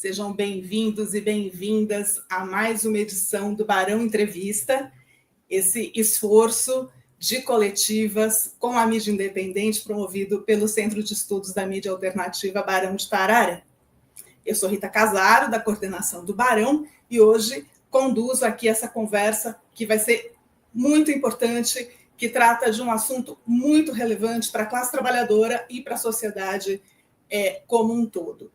Sejam bem-vindos e bem-vindas a mais uma edição do Barão Entrevista, esse esforço de coletivas com a mídia independente promovido pelo Centro de Estudos da Mídia Alternativa Barão de Tararé. Eu sou Rita Casaro, da coordenação do Barão, e hoje conduzo aqui essa conversa que vai ser muito importante, que trata de um assunto muito relevante para a classe trabalhadora e para a sociedade como um todo.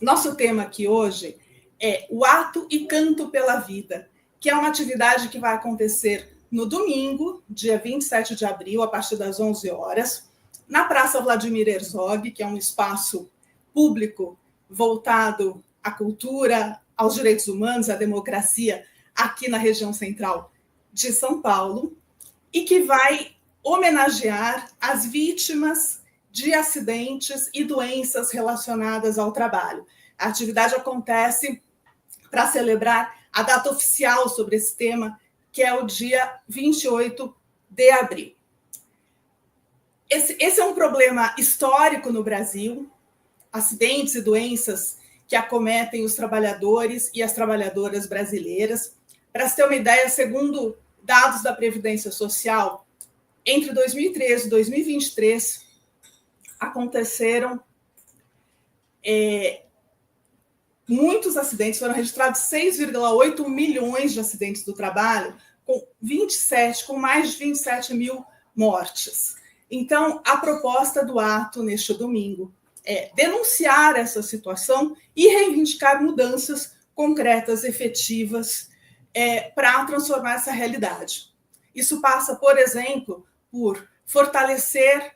Nosso tema aqui hoje é o Ato e Canto pela Vida, que é uma atividade que vai acontecer no domingo, dia 27 de abril, a partir das 11 horas, na Praça Vladimir Herzog, que é um espaço público voltado à cultura, aos direitos humanos, à democracia, aqui na região central de São Paulo, e que vai homenagear as vítimas de acidentes e doenças relacionadas ao trabalho. A atividade acontece para celebrar a data oficial sobre esse tema, que é o dia 28 de abril. Esse é um problema histórico no Brasil, acidentes e doenças que acometem os trabalhadores e as trabalhadoras brasileiras. Para se ter uma ideia, segundo dados da Previdência Social, entre 2013 e 2023, aconteceram muitos acidentes, foram registrados 6,8 milhões de acidentes do trabalho, com mais de 27 mil mortes. Então, a proposta do ato neste domingo é denunciar essa situação e reivindicar mudanças concretas, efetivas, para transformar essa realidade. Isso passa, por exemplo, por fortalecer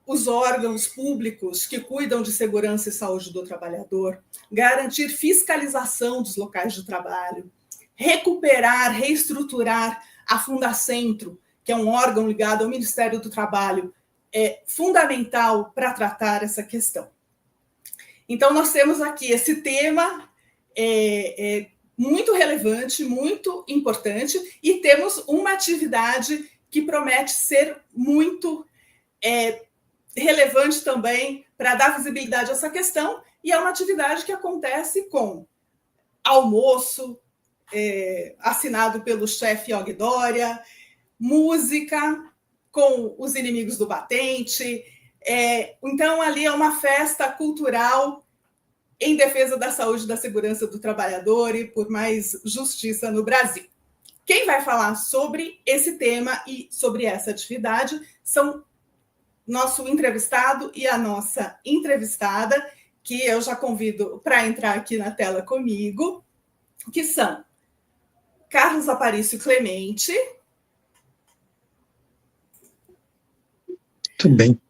os órgãos públicos que cuidam de segurança e saúde do trabalhador, garantir fiscalização dos locais de trabalho, recuperar, reestruturar a Fundacentro, que é um órgão ligado ao Ministério do Trabalho, fundamental para tratar essa questão. Então, nós temos aqui esse tema muito relevante, muito importante, e temos uma atividade que promete ser muito relevante também para dar visibilidade a essa questão, e é uma atividade que acontece com almoço, assinado pelo chefe Og Dória, música com os inimigos do batente. Então, ali é uma festa cultural em defesa da saúde e da segurança do trabalhador e por mais justiça no Brasil. Quem vai falar sobre esse tema e sobre essa atividade são nosso entrevistado e a nossa entrevistada, que eu já convido para entrar aqui na tela comigo, que são Carlos Aparício Clemente. Tudo bem.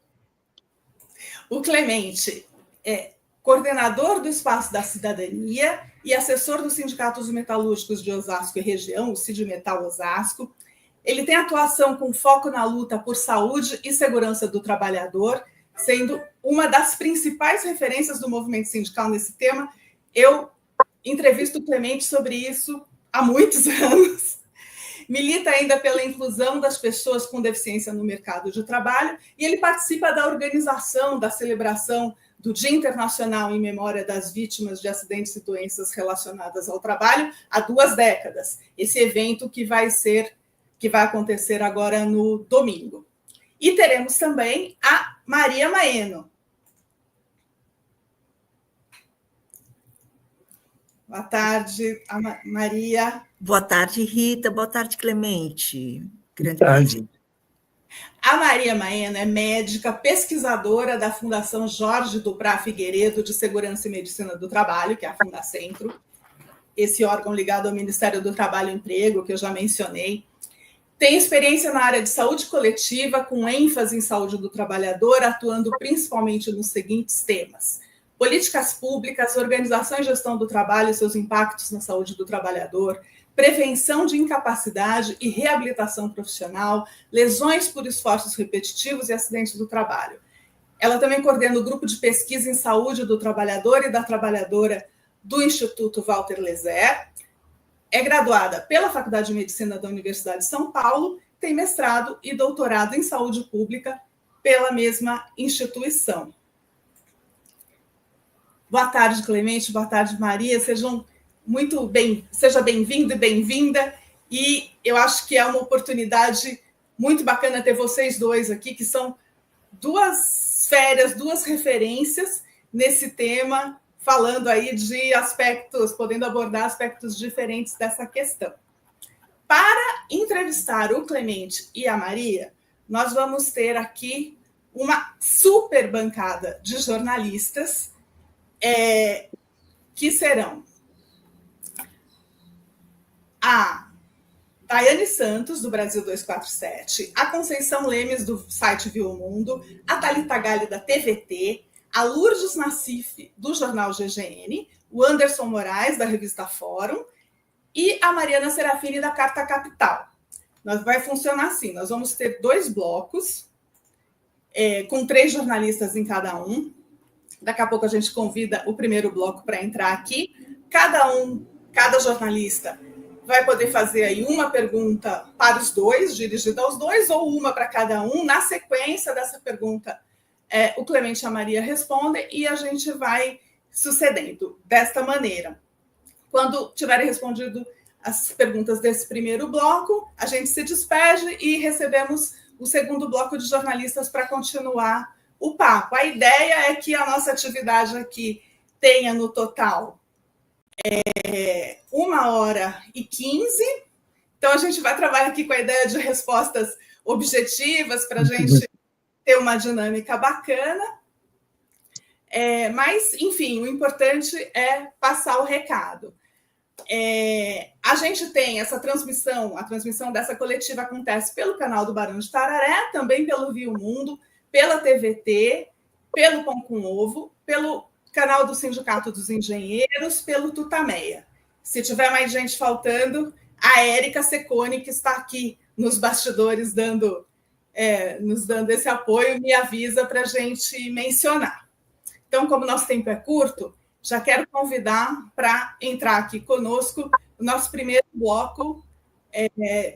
O Clemente é coordenador do Espaço da Cidadania e assessor dos Sindicatos Metalúrgicos de Osasco e região, o Sidmetal Osasco. Ele tem atuação com foco na luta por saúde e segurança do trabalhador, sendo uma das principais referências do movimento sindical nesse tema. Eu entrevisto o Clemente sobre isso há muitos anos. Milita ainda pela inclusão das pessoas com deficiência no mercado de trabalho e ele participa da organização da celebração do Dia Internacional em Memória das Vítimas de Acidentes e Doenças Relacionadas ao Trabalho há 2 décadas. Esse evento que vai acontecer agora no domingo. E teremos também a Maria Maeno. Boa tarde, Maria. Boa tarde, Rita. Boa tarde, Clemente. Boa tarde. A Maria Maeno é médica, pesquisadora da Fundação Jorge Duprá Figueiredo de Segurança e Medicina do Trabalho, que é a Fundacentro, esse órgão ligado ao Ministério do Trabalho e Emprego, que eu já mencionei. Tem experiência na área de saúde coletiva, com ênfase em saúde do trabalhador, atuando principalmente nos seguintes temas: políticas públicas, organização e gestão do trabalho e seus impactos na saúde do trabalhador, prevenção de incapacidade e reabilitação profissional, lesões por esforços repetitivos e acidentes do trabalho. Ela também coordena o grupo de pesquisa em saúde do trabalhador e da trabalhadora do Instituto Walter Lezer. É graduada pela Faculdade de Medicina da Universidade de São Paulo, tem mestrado e doutorado em saúde pública pela mesma instituição. Boa tarde, Clemente, boa tarde, Maria, seja bem-vindo e bem-vinda, e eu acho que é uma oportunidade muito bacana ter vocês dois aqui, que são duas férias, duas referências nesse tema, falando aí de aspectos, podendo abordar aspectos diferentes dessa questão. Para entrevistar o Clemente e a Maria, nós vamos ter aqui uma super bancada de jornalistas, que serão a Daiane Santos, do Brasil 247, a Conceição Lemes, do site Viu o Mundo, a Thalita Galli, da TVT, a Lourdes Nassif, do jornal GGN, o Anderson Moraes, da revista Fórum, e a Mariana Serafini, da Carta Capital. Vai funcionar assim, nós vamos ter 2 blocos, com 3 jornalistas em cada um. Daqui a pouco a gente convida o primeiro bloco para entrar aqui. Cada jornalista vai poder fazer aí uma pergunta para os dois, dirigida aos dois, ou uma para cada um. Na sequência dessa pergunta, o Clemente e a Maria respondem e a gente vai sucedendo desta maneira. Quando tiverem respondido as perguntas desse primeiro bloco, a gente se despede e recebemos o segundo bloco de jornalistas para continuar o papo. A ideia é que a nossa atividade aqui tenha no total 1h15. Então, a gente vai trabalhar aqui com a ideia de respostas objetivas para a gente ter uma dinâmica bacana. Mas, enfim, o importante é passar o recado. A gente tem essa transmissão, a transmissão dessa coletiva acontece pelo canal do Barão de Tararé, também pelo Viu Mundo, pela TVT, pelo Pão com Ovo, pelo canal do Sindicato dos Engenheiros, pelo Tutameia. Se tiver mais gente faltando, a Érica Secone, que está aqui nos bastidores nos dando esse apoio, me avisa para a gente mencionar. Então, como nosso tempo é curto, já quero convidar para entrar aqui conosco o nosso primeiro bloco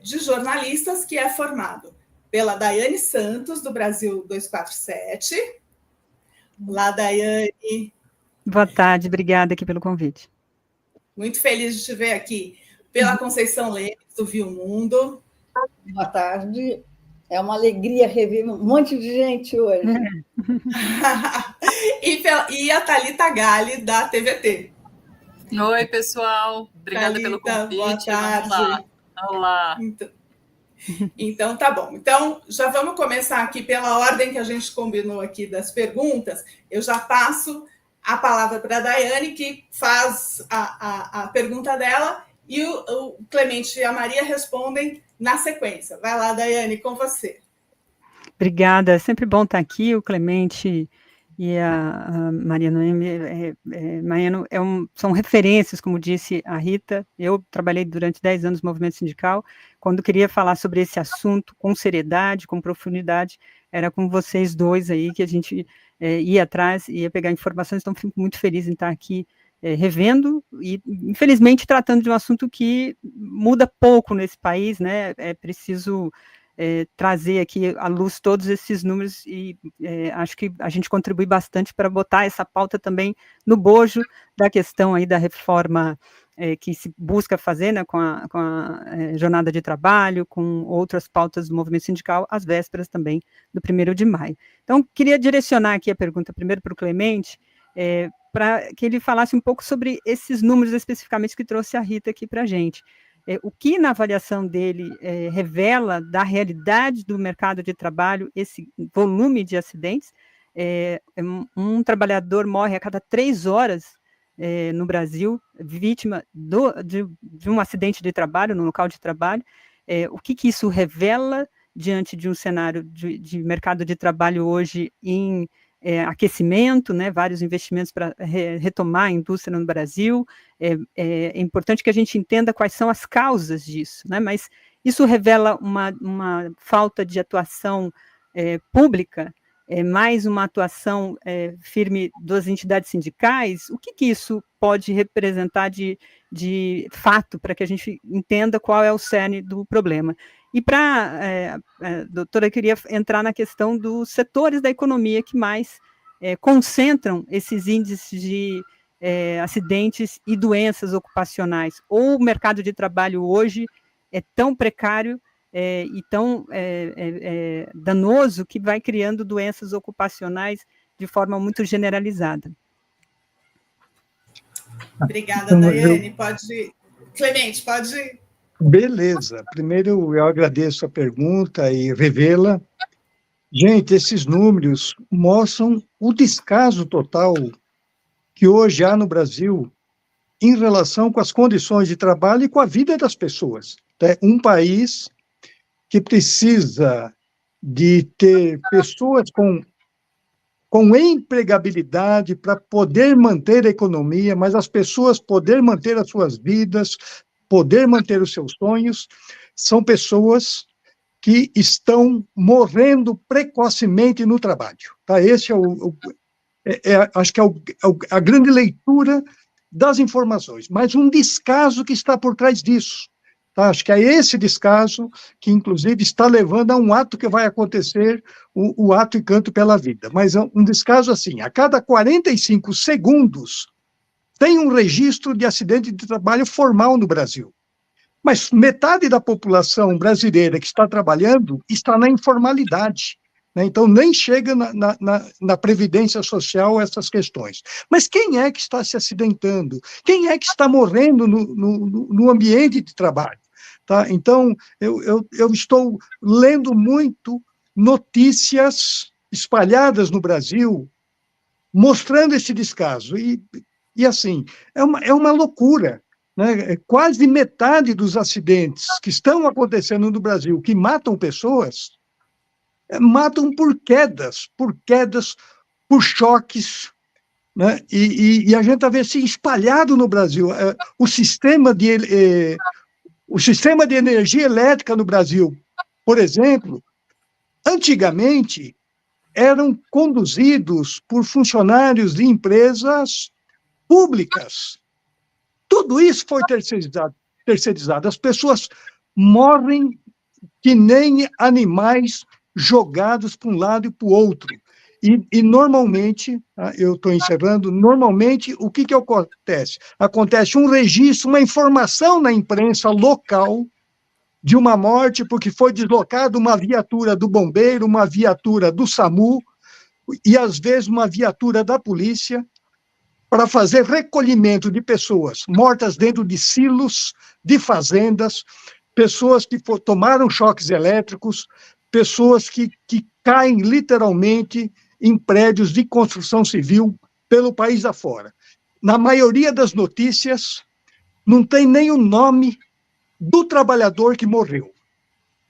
de jornalistas, que é formado pela Daiane Santos, do Brasil 247. Olá, Daiane. Boa tarde, obrigada aqui pelo convite. Muito feliz de te ver aqui. Pela Conceição Lemes, do Viu Mundo. Boa tarde. É uma alegria rever um monte de gente hoje. E a Thalita Galli, da TVT. Oi, pessoal. Obrigada pelo convite. Boa tarde. Vamos lá. Olá. Então, tá bom. Então, já vamos começar aqui pela ordem que a gente combinou aqui das perguntas. Eu já passo a palavra para a Daiane, que faz a pergunta dela, e o Clemente e a Maria respondem na sequência. Vai lá, Daiane, com você. Obrigada, é sempre bom estar aqui. O Clemente e a Maria Noemi são referências, como disse a Rita. Eu trabalhei durante 10 anos no movimento sindical. Quando queria falar sobre esse assunto com seriedade, com profundidade, era com vocês dois aí que a gente ia atrás, ia pegar informações. Então, fico muito feliz em estar aqui revendo e, infelizmente, tratando de um assunto que muda pouco nesse país, né? É preciso trazer aqui à luz todos esses números e acho que a gente contribui bastante para botar essa pauta também no bojo da questão aí da reforma que se busca fazer, né, com a jornada de trabalho, com outras pautas do movimento sindical, às vésperas também do 1º de maio. Então, queria direcionar aqui a pergunta primeiro para o Clemente, para que ele falasse um pouco sobre esses números especificamente que trouxe a Rita aqui para a gente. O que, na avaliação dele, revela da realidade do mercado de trabalho, esse volume de acidentes. Um trabalhador morre a cada 3 horas no Brasil, vítima de um acidente de trabalho, no local de trabalho. O que isso revela diante de um cenário de mercado de trabalho hoje em aquecimento, né, vários investimentos para retomar a indústria no Brasil. É importante que a gente entenda quais são as causas disso, né, mas isso revela uma falta de atuação pública, mais uma atuação firme das entidades sindicais. O que isso pode representar de fato, para que a gente entenda qual é o cerne do problema? E doutora, eu queria entrar na questão dos setores da economia que mais concentram esses índices de acidentes e doenças ocupacionais. Ou o mercado de trabalho hoje é tão precário e tão danoso que vai criando doenças ocupacionais de forma muito generalizada. Obrigada, Daiane. Clemente, pode... Beleza. Primeiro, eu agradeço a pergunta e revê-la. Gente, esses números mostram o descaso total que hoje há no Brasil em relação com as condições de trabalho e com a vida das pessoas. É um país que precisa de ter pessoas com empregabilidade para poder manter a economia, mas as pessoas poder manter as suas vidas, poder manter os seus sonhos, são pessoas que estão morrendo precocemente no trabalho. Tá? Esse acho que é a grande leitura das informações, mas um descaso que está por trás disso. Tá? Acho que é esse descaso que, inclusive, está levando a um ato que vai acontecer, o ato e canto pela vida. Mas é um descaso assim, a cada 45 segundos tem um registro de acidente de trabalho formal no Brasil. Mas metade da população brasileira que está trabalhando está na informalidade. Né? Então, nem chega na Previdência Social essas questões. Mas quem é que está se acidentando? Quem é que está morrendo no ambiente de trabalho? Tá? Então, eu estou lendo muito notícias espalhadas no Brasil mostrando esse descaso. E assim, é uma loucura. Né? Quase metade dos acidentes que estão acontecendo no Brasil, que matam pessoas, matam por quedas, por choques, né? E a gente está vendo assim, espalhado no Brasil. O sistema de energia elétrica no Brasil, por exemplo, antigamente eram conduzidos por funcionários de empresas públicas. Tudo isso foi terceirizado. As pessoas morrem que nem animais jogados para um lado e para o outro. E normalmente, eu estou encerrando, normalmente o que acontece? Acontece um registro, uma informação na imprensa local de uma morte porque foi deslocada uma viatura do bombeiro, uma viatura do SAMU e, às vezes, uma viatura da polícia para fazer recolhimento de pessoas mortas dentro de silos, de fazendas, pessoas que tomaram choques elétricos, pessoas que caem literalmente em prédios de construção civil pelo país afora. Na maioria das notícias, não tem nem o nome do trabalhador que morreu.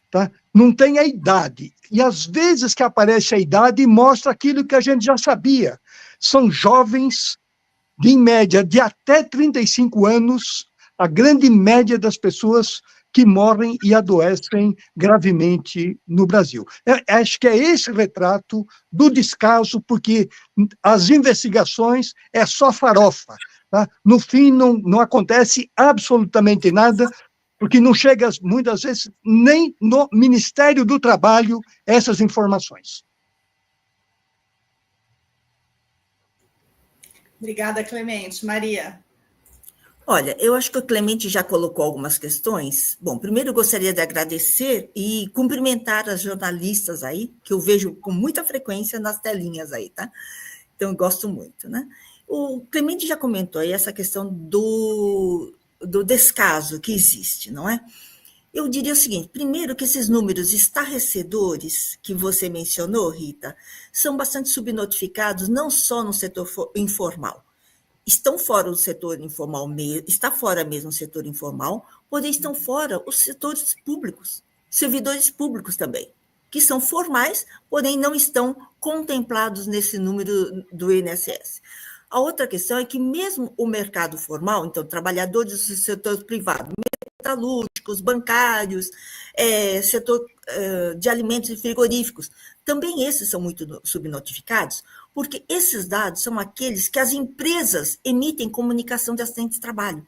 Tá? Não tem a idade. E, às vezes, que aparece a idade, mostra aquilo que a gente já sabia. São jovens de, em média, de até 35 anos, a grande média das pessoas que morrem e adoecem gravemente no Brasil. Acho que é esse retrato do descaso, porque as investigações é só farofa. Tá? No fim, não acontece absolutamente nada, porque não chega, muitas vezes, nem no Ministério do Trabalho essas informações. Obrigada, Clemente. Maria. Olha, eu acho que o Clemente já colocou algumas questões. Bom, primeiro eu gostaria de agradecer e cumprimentar as jornalistas aí, que eu vejo com muita frequência nas telinhas aí, tá? Então, eu gosto muito, né? O Clemente já comentou aí essa questão do descaso que existe, não é? Eu diria o seguinte, primeiro que esses números estarrecedores que você mencionou, Rita, são bastante subnotificados, não só no setor informal. Estão fora do setor informal mesmo, está fora mesmo o setor informal, porém estão fora os setores públicos, servidores públicos também, que são formais, porém não estão contemplados nesse número do INSS. A outra questão é que mesmo o mercado formal, então trabalhadores do setor privado, metalúrgicos, bancários, setor de alimentos e frigoríficos, também esses são muito subnotificados, porque esses dados são aqueles que as empresas emitem comunicação de acidente de trabalho.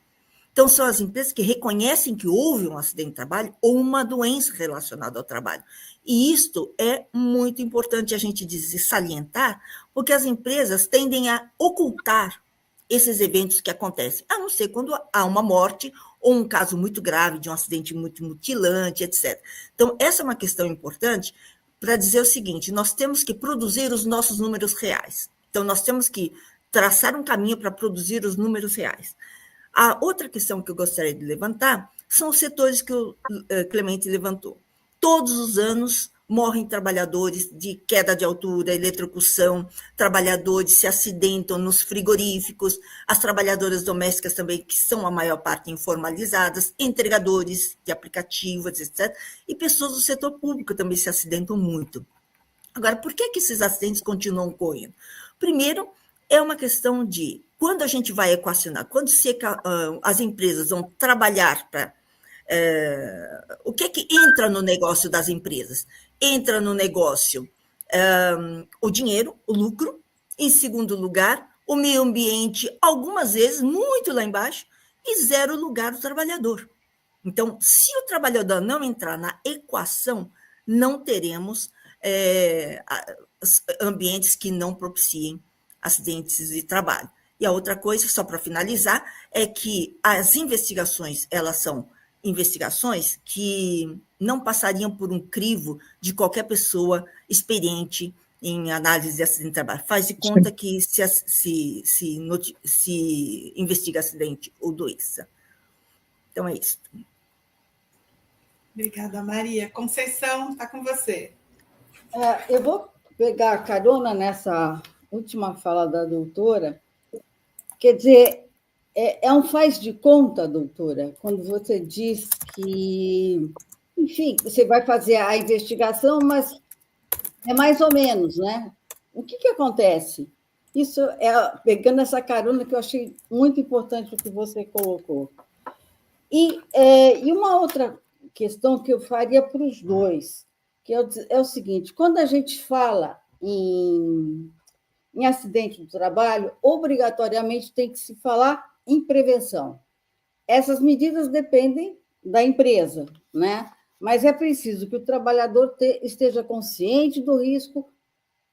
Então, são as empresas que reconhecem que houve um acidente de trabalho ou uma doença relacionada ao trabalho. E isto é muito importante a gente salientar, porque as empresas tendem a ocultar esses eventos que acontecem, a não ser quando há uma morte ou um caso muito grave de um acidente muito mutilante, etc. Então, essa é uma questão importante para dizer o seguinte: nós temos que produzir os nossos números reais. Então, nós temos que traçar um caminho para produzir os números reais. A outra questão que eu gostaria de levantar são os setores que o Clemente levantou. Todos os anos morrem trabalhadores de queda de altura, eletrocução, trabalhadores se acidentam nos frigoríficos, as trabalhadoras domésticas também, que são a maior parte informalizadas, entregadores de aplicativos, etc. E pessoas do setor público também se acidentam muito. Agora, por que esses acidentes continuam ocorrendo? Primeiro, é uma questão de, quando a gente vai equacionar, quando as empresas vão trabalhar para... o que entra no negócio das empresas? Entra no negócio o dinheiro, o lucro, em segundo lugar, o meio ambiente, algumas vezes, muito lá embaixo, e zero lugar do trabalhador. Então, se o trabalhador não entrar na equação, não teremos ambientes que não propiciem acidentes de trabalho. E a outra coisa, só para finalizar, é que as investigações, elas são investigações que não passariam por um crivo de qualquer pessoa experiente em análise de acidente de trabalho. Faz de conta que se investiga acidente ou doença. Então, é isso. Obrigada, Maria. Conceição, está com você. Eu vou pegar a carona nessa última fala da doutora. Quer dizer, é um faz de conta, doutora, quando você diz que, enfim, você vai fazer a investigação, mas é mais ou menos, né? O que acontece? Isso pegando essa carona que eu achei muito importante o que você colocou. E uma outra questão que eu faria para os dois, que é o seguinte: quando a gente fala em acidente do trabalho, obrigatoriamente tem que se falar em prevenção. Essas medidas dependem da empresa, né? Mas é preciso que o trabalhador esteja consciente do risco,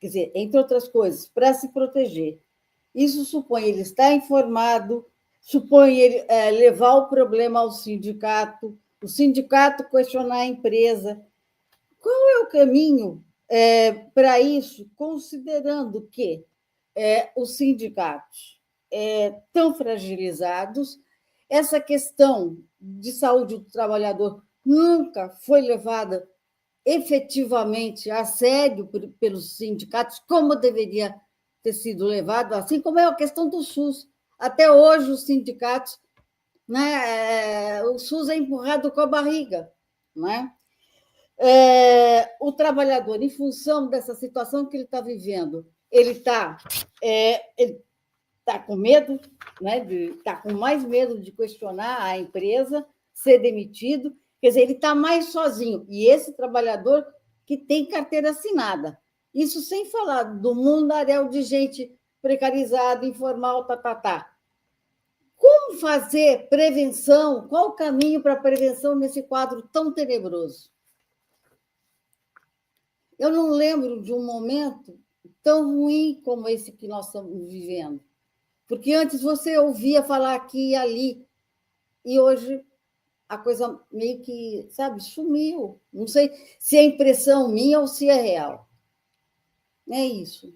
quer dizer, entre outras coisas, para se proteger. Isso supõe ele estar informado, supõe ele levar o problema ao sindicato, o sindicato questionar a empresa. Qual é o caminho para isso, considerando que os sindicatos tão fragilizados, essa questão de saúde do trabalhador nunca foi levada efetivamente a sério pelos sindicatos, como deveria ter sido levado, assim como é a questão do SUS. Até hoje, os sindicatos, né, o SUS é empurrado com a barriga, né? O trabalhador, em função dessa situação que ele está vivendo, ele está com medo, né, está com mais medo de questionar a empresa, ser demitido, quer dizer, ele está mais sozinho. E esse trabalhador que tem carteira assinada. Isso sem falar do mundaréu de gente precarizada, informal, Como fazer prevenção? Qual o caminho para a prevenção nesse quadro tão tenebroso? Eu não lembro de um momento tão ruim como esse que nós estamos vivendo. Porque antes você ouvia falar aqui e ali, e hoje a coisa meio que, sabe, sumiu. Não sei se é impressão minha ou se é real. É isso.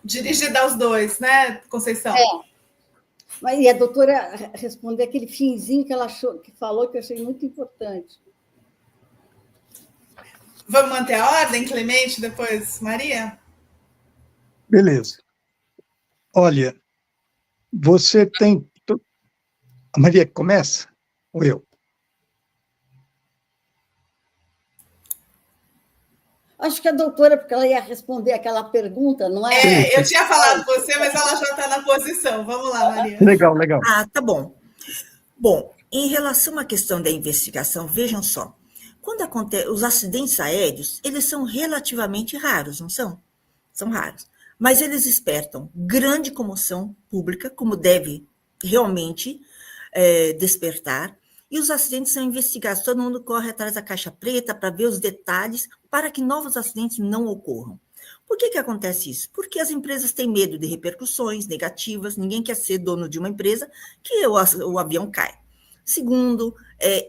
Dirigida aos dois, né, Conceição? Mas e a doutora respondeu aquele finzinho que ela falou, que eu achei muito importante. Vamos manter a ordem, Clemente, depois Maria? Beleza. Olha, você tem... A Maria começa? Ou eu? Acho que a doutora, porque ela ia responder aquela pergunta, não é? Eu tinha falado você, mas ela já está na posição. Vamos lá, Maria. Legal, legal. Tá bom. Bom, em relação à questão da investigação, vejam só. Quando acontece os acidentes aéreos, eles são relativamente raros, não são? São raros. Mas eles despertam grande comoção pública, como deve realmente, despertar, e os acidentes são investigados. Todo mundo corre atrás da caixa preta para ver os detalhes, para que novos acidentes não ocorram. Por que acontece isso? Porque as empresas têm medo de repercussões negativas, ninguém quer ser dono de uma empresa que o avião cai. Segundo,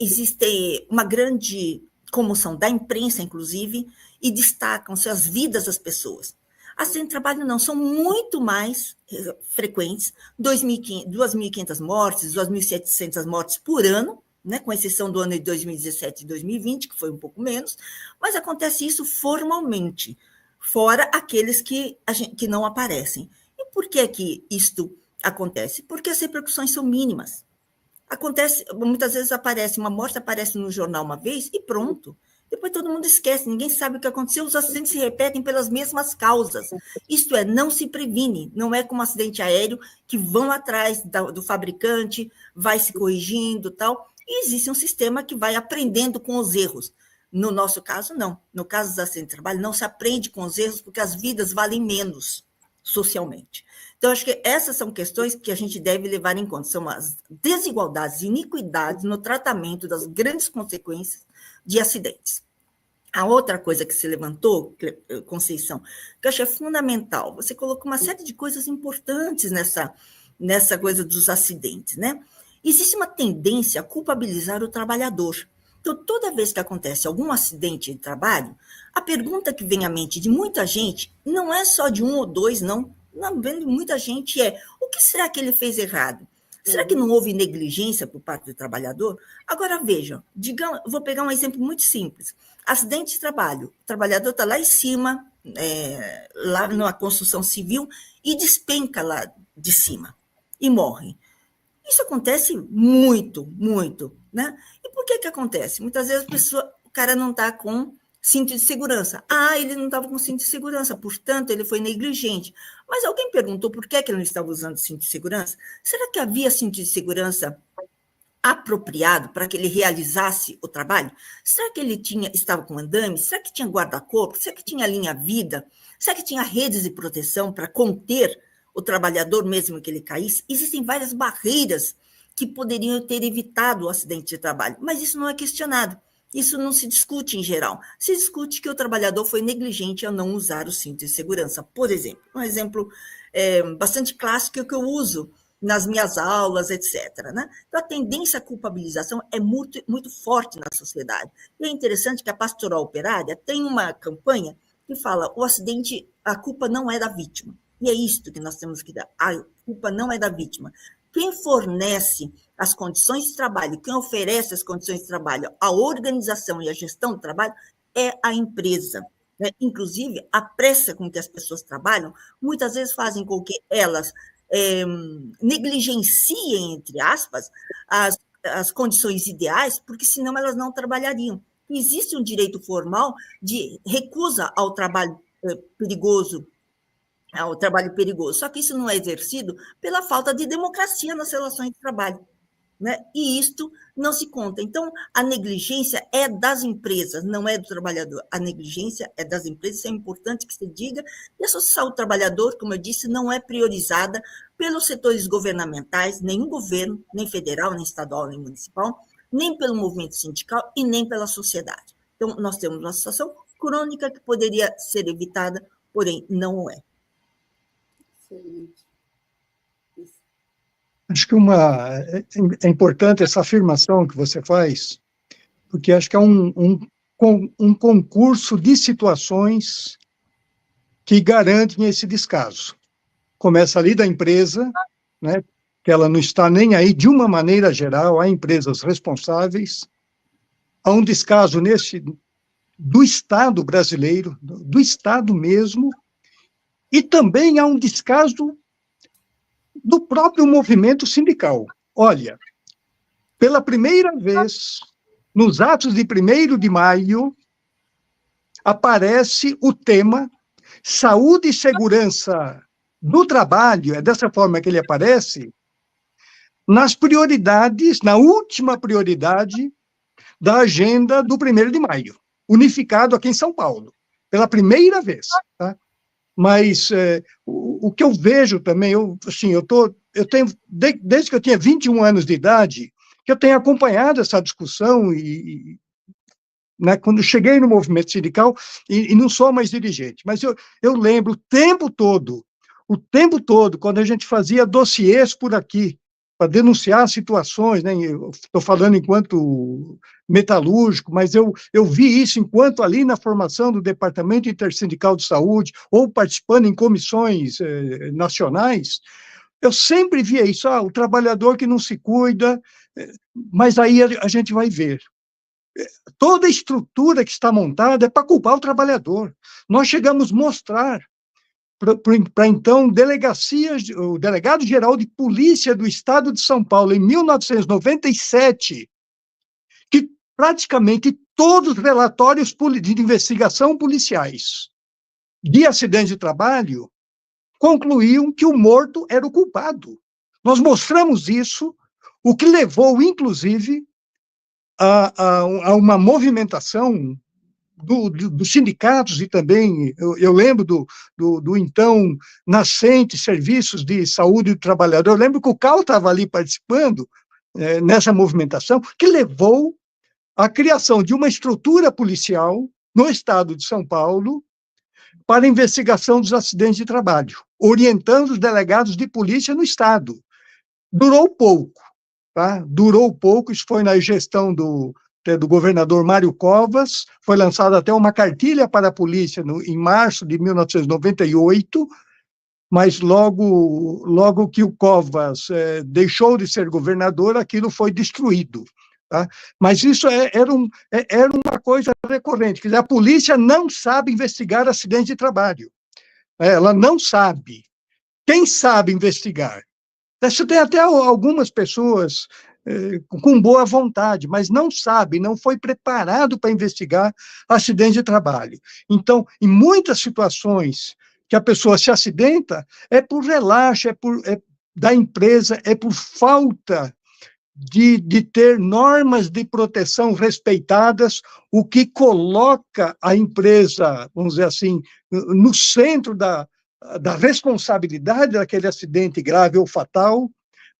existe uma grande comoção da imprensa, inclusive, e destacam-se as vidas das pessoas. Acidentes de trabalho não, são muito mais frequentes, 2.500 mortes, 2.700 mortes por ano, né, com exceção do ano de 2017 e 2020, que foi um pouco menos, mas acontece isso formalmente, fora aqueles que não aparecem. E por que isto acontece? Porque as repercussões são mínimas. Acontece, muitas vezes uma morte aparece no jornal uma vez e pronto. Depois todo mundo esquece, ninguém sabe o que aconteceu, os acidentes se repetem pelas mesmas causas. Isto é, não se previne, não é como um acidente aéreo que vão atrás do fabricante, vai se corrigindo e tal, e existe um sistema que vai aprendendo com os erros. No nosso caso, não. No caso dos acidentes de trabalho, não se aprende com os erros porque as vidas valem menos socialmente. Então, acho que essas são questões que a gente deve levar em conta, são as desigualdades e iniquidades no tratamento das grandes consequências de acidentes. A outra coisa que se levantou, Conceição, que eu achei fundamental, você colocou uma série de coisas importantes nessa coisa dos acidentes, né? Existe uma tendência a culpabilizar o trabalhador. Então, toda vez que acontece algum acidente de trabalho, a pergunta que vem à mente de muita gente, não é só de um ou dois, não vem de muita gente, o que será que ele fez errado? Será que não houve negligência por parte do trabalhador? Agora, vejam, vou pegar um exemplo muito simples. Acidente de trabalho, o trabalhador está lá em cima, lá na construção civil, e despenca lá de cima, e morre. Isso acontece muito, muito, né? E por que acontece? Muitas vezes o cara não está com cinto de segurança. Ele não estava com cinto de segurança, portanto, ele foi negligente. Mas alguém perguntou por que ele não estava usando cinto de segurança? Será que havia cinto de segurança apropriado para que ele realizasse o trabalho? Será que ele estava com andame? Será que tinha guarda-corpo? Será que tinha linha-vida? Será que tinha redes de proteção para conter o trabalhador mesmo que ele caísse? Existem várias barreiras que poderiam ter evitado o acidente de trabalho, mas isso não é questionado. Isso não se discute em geral. Se discute que o trabalhador foi negligente ao não usar o cinto de segurança. Por exemplo, um exemplo bastante clássico que eu uso nas minhas aulas, etc. Né? Então, a tendência à culpabilização é muito, muito forte na sociedade. E é interessante que a Pastoral Operária tem uma campanha que fala o acidente, a culpa não é da vítima. E é isto que nós temos que dar. A culpa não é da vítima. Quem fornece as condições de trabalho, quem oferece as condições de trabalho, a organização e a gestão do trabalho é a empresa. Né? Inclusive, a pressa com que as pessoas trabalham, muitas vezes fazem com que elas negligenciem, entre aspas, as condições ideais, porque senão elas não trabalhariam. Existe um direito formal de recusa ao trabalho perigoso, só que isso não é exercido pela falta de democracia nas relações de trabalho, né? E isto não se conta. Então, a negligência é das empresas, não é do trabalhador. A negligência é das empresas, isso é importante que se diga, e a saúde do trabalhador, como eu disse, não é priorizada pelos setores governamentais, nenhum governo, nem federal, nem estadual, nem municipal, nem pelo movimento sindical e nem pela sociedade. Então, nós temos uma situação crônica que poderia ser evitada, porém, não o é. Acho que é importante essa afirmação que você faz, porque acho que é um concurso de situações que garantem esse descaso. Começa ali da empresa, né, que ela não está nem aí de uma maneira geral, há empresas responsáveis, há um descaso do Estado brasileiro, do Estado mesmo, e também há um descaso do próprio movimento sindical. Olha, pela primeira vez, nos atos de 1º de maio, aparece o tema saúde e segurança do trabalho, é dessa forma que ele aparece, nas prioridades, na última prioridade da agenda do 1º de maio, unificado aqui em São Paulo, pela primeira vez, tá? Mas o que eu vejo também, eu estou desde que eu tinha 21 anos de idade, que eu tenho acompanhado essa discussão né, quando eu cheguei no movimento sindical, e não sou mais dirigente, mas eu lembro o tempo todo, quando a gente fazia dossiês por aqui, para denunciar situações, né, eu estou falando enquanto metalúrgico, mas eu vi isso enquanto ali na formação do Departamento Intersindical de Saúde, ou participando em comissões nacionais, eu sempre via isso, o trabalhador que não se cuida, mas aí a gente vai ver. Toda a estrutura que está montada é para culpar o trabalhador. Nós chegamos a mostrar para então o delegado-geral de polícia do Estado de São Paulo, em 1997, que praticamente todos os relatórios de investigação policiais de acidente de trabalho concluíam que o morto era o culpado. Nós mostramos isso, o que levou, inclusive, a uma movimentação dos sindicatos e também, eu lembro do então nascente Serviços de Saúde do Trabalhador, eu lembro que o CAL estava ali participando nessa movimentação, que levou à criação de uma estrutura policial no estado de São Paulo para a investigação dos acidentes de trabalho, orientando os delegados de polícia no estado. Durou pouco, tá? Durou pouco, isso foi na gestão do governador Mário Covas, foi lançada até uma cartilha para a polícia em março de 1998, mas logo que o Covas deixou de ser governador, aquilo foi destruído. Tá? Mas isso era uma coisa recorrente, quer dizer, a polícia não sabe investigar acidente de trabalho, ela não sabe. Quem sabe investigar? Você tem até algumas pessoas com boa vontade, mas não sabe, não foi preparado para investigar acidente de trabalho. Então, em muitas situações que a pessoa se acidenta, é por relaxo, da empresa, é por falta de ter normas de proteção respeitadas, o que coloca a empresa, vamos dizer assim, no centro da responsabilidade daquele acidente grave ou fatal,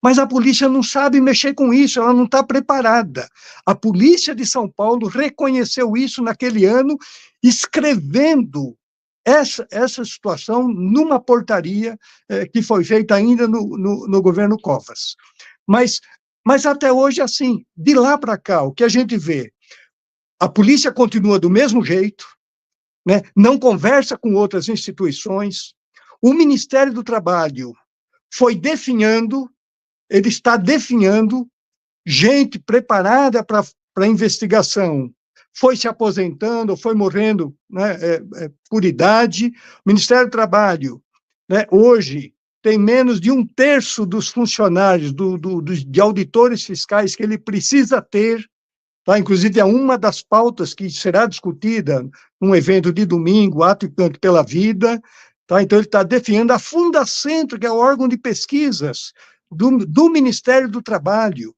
mas a polícia não sabe mexer com isso, ela não está preparada. A polícia de São Paulo reconheceu isso naquele ano, escrevendo essa situação numa portaria que foi feita ainda no governo Covas. Mas até hoje, assim, de lá para cá, o que a gente vê, a polícia continua do mesmo jeito, né, não conversa com outras instituições, o Ministério do Trabalho foi definhando, ele está definhando gente preparada para a investigação, foi se aposentando, foi morrendo, né, por idade. O Ministério do Trabalho, né, hoje, tem menos de 1/3 dos funcionários, de auditores fiscais que ele precisa ter, tá? Inclusive é uma das pautas que será discutida num evento de domingo, Ato e Canto pela Vida, tá? Então ele está definindo a Fundacentro, que é o órgão de pesquisas do Ministério do Trabalho.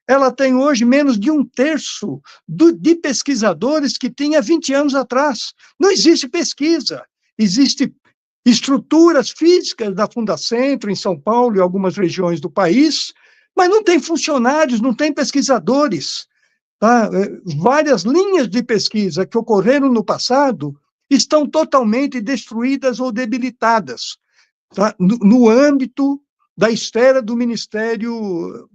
Ela tem hoje menos de 1/3 de pesquisadores que tinha 20 anos atrás. Não existe pesquisa, existe estruturas físicas da Fundacentro, em São Paulo e algumas regiões do país, mas não tem funcionários, não tem pesquisadores. Tá? Várias linhas de pesquisa que ocorreram no passado estão totalmente destruídas ou debilitadas, tá? No âmbito da esfera do Ministério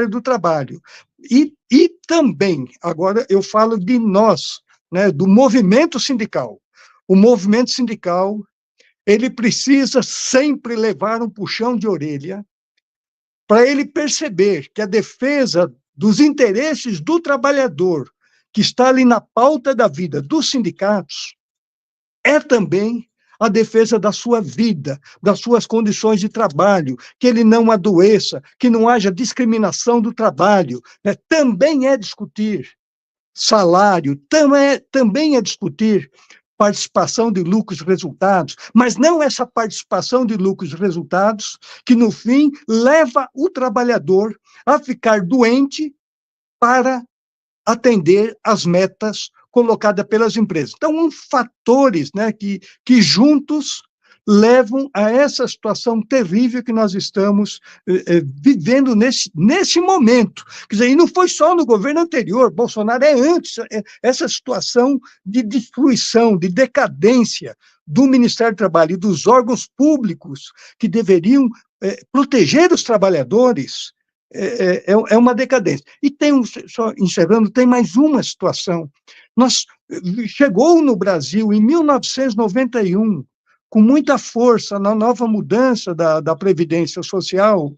do Trabalho. E também, agora eu falo de nós, né, do movimento sindical. O movimento sindical, ele precisa sempre levar um puxão de orelha para ele perceber que a defesa dos interesses do trabalhador, que está ali na pauta da vida dos sindicatos, é também a defesa da sua vida, das suas condições de trabalho, que ele não adoeça, que não haja discriminação do trabalho, né? Também é discutir salário, também é discutir participação de lucros e resultados, mas não essa participação de lucros e resultados que, no fim, leva o trabalhador a ficar doente para atender às metas colocadas pelas empresas. Então, fatores, né, que juntos levam a essa situação terrível que nós estamos vivendo nesse momento. Quer dizer, e não foi só no governo anterior, Bolsonaro é antes, essa situação de destruição, de decadência do Ministério do Trabalho e dos órgãos públicos que deveriam proteger os trabalhadores, é uma decadência. E só encerrando, tem mais uma situação. Chegou no Brasil, em 1991, com muita força, na nova mudança da Previdência Social,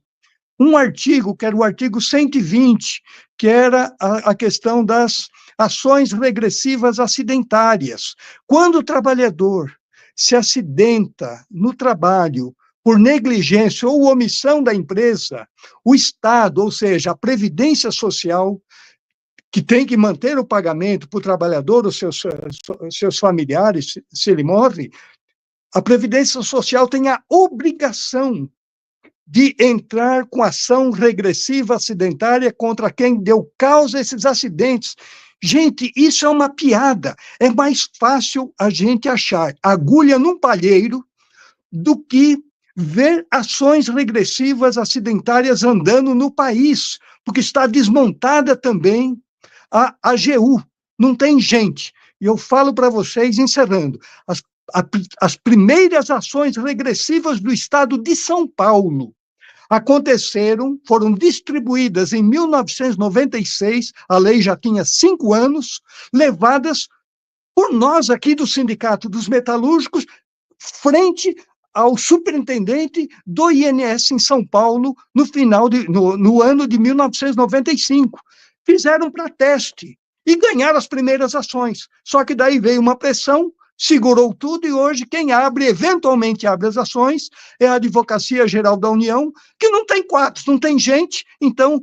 um artigo, que era o artigo 120, que era a questão das ações regressivas acidentárias. Quando o trabalhador se acidenta no trabalho por negligência ou omissão da empresa, o Estado, ou seja, a Previdência Social, que tem que manter o pagamento para o trabalhador ou seus familiares, se ele morre, a Previdência Social tem a obrigação de entrar com ação regressiva acidentária contra quem deu causa a esses acidentes. Gente, isso é uma piada. É mais fácil a gente achar agulha num palheiro do que ver ações regressivas acidentárias andando no país, porque está desmontada também a AGU. Não tem gente. E eu falo para vocês, encerrando, as primeiras ações regressivas do Estado de São Paulo foram distribuídas em 1996, a lei já tinha 5 anos, levadas por nós aqui do Sindicato dos Metalúrgicos, frente ao superintendente do INS em São Paulo, no ano de 1995. Fizeram para teste e ganharam as primeiras ações. Só que daí veio uma pressão, segurou tudo, e hoje quem eventualmente abre as ações, é a Advocacia Geral da União, que não tem quadros, não tem gente. Então,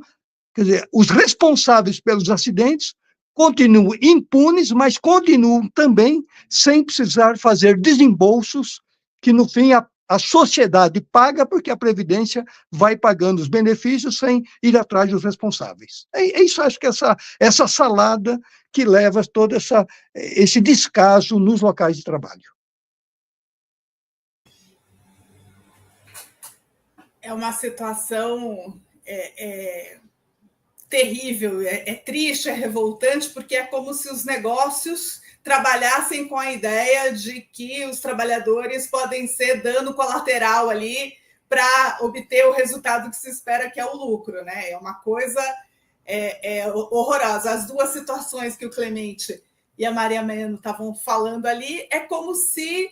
quer dizer, os responsáveis pelos acidentes continuam impunes, mas continuam também sem precisar fazer desembolsos, que no fim a sociedade paga, porque a Previdência vai pagando os benefícios sem ir atrás dos responsáveis. É isso, acho que essa salada que leva todo esse descaso nos locais de trabalho. É uma situação terrível, é triste, é revoltante, porque é como se os negócios trabalhassem com a ideia de que os trabalhadores podem ser dano colateral ali para obter o resultado que se espera, que é o lucro, né? É uma coisa horrorosa. As duas situações que o Clemente e a Maria Maiano estavam falando ali, é como se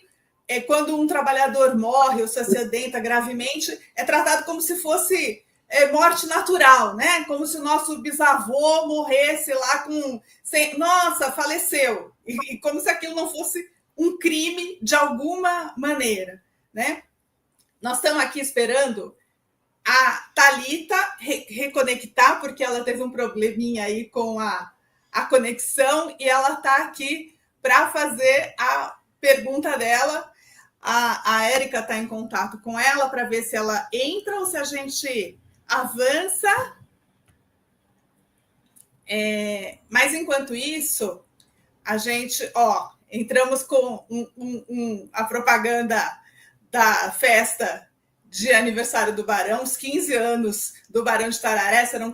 quando um trabalhador morre ou se acidenta gravemente, é tratado como se fosse morte natural, né? Como se o nosso bisavô morresse lá nossa, faleceu. E como se aquilo não fosse um crime de alguma maneira, né? Nós estamos aqui esperando a Thalita reconectar, porque ela teve um probleminha aí com a conexão, e ela está aqui para fazer a pergunta dela. A Érica está em contato com ela para ver se ela entra ou se a gente avança. Mas, enquanto isso, a gente, entramos com a propaganda da festa de aniversário do Barão. Os 15 anos do Barão de Tararé serão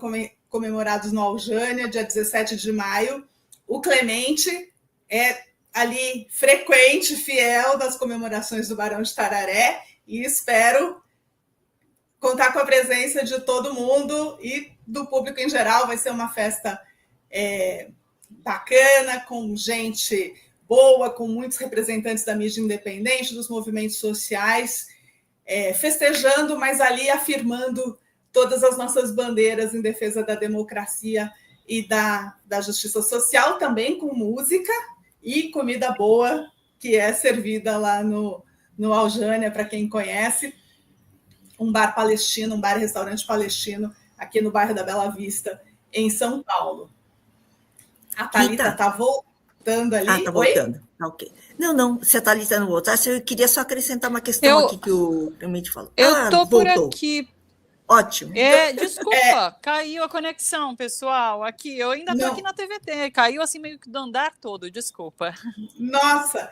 comemorados no Aljânia, dia 17 de maio. O Clemente é ali frequente, fiel das comemorações do Barão de Tararé, e espero contar com a presença de todo mundo e do público em geral. Vai ser uma festa bacana, com gente boa, com muitos representantes da mídia independente, dos movimentos sociais, festejando, mas ali afirmando todas as nossas bandeiras em defesa da democracia e da justiça social, também com música e comida boa, que é servida lá no Aljânia, para quem conhece, um bar palestino, um bar-restaurante palestino, aqui no bairro da Bela Vista, em São Paulo. A Thalita está voltando ali. Está voltando. Ok. Não, se a Thalita não voltasse, eu queria só acrescentar uma questão aqui que o Clemente falou. Eu estou por aqui. Ótimo. Desculpa, caiu a conexão, pessoal. Aqui, eu ainda estou aqui na TVT, caiu assim meio que do andar todo, desculpa. Nossa,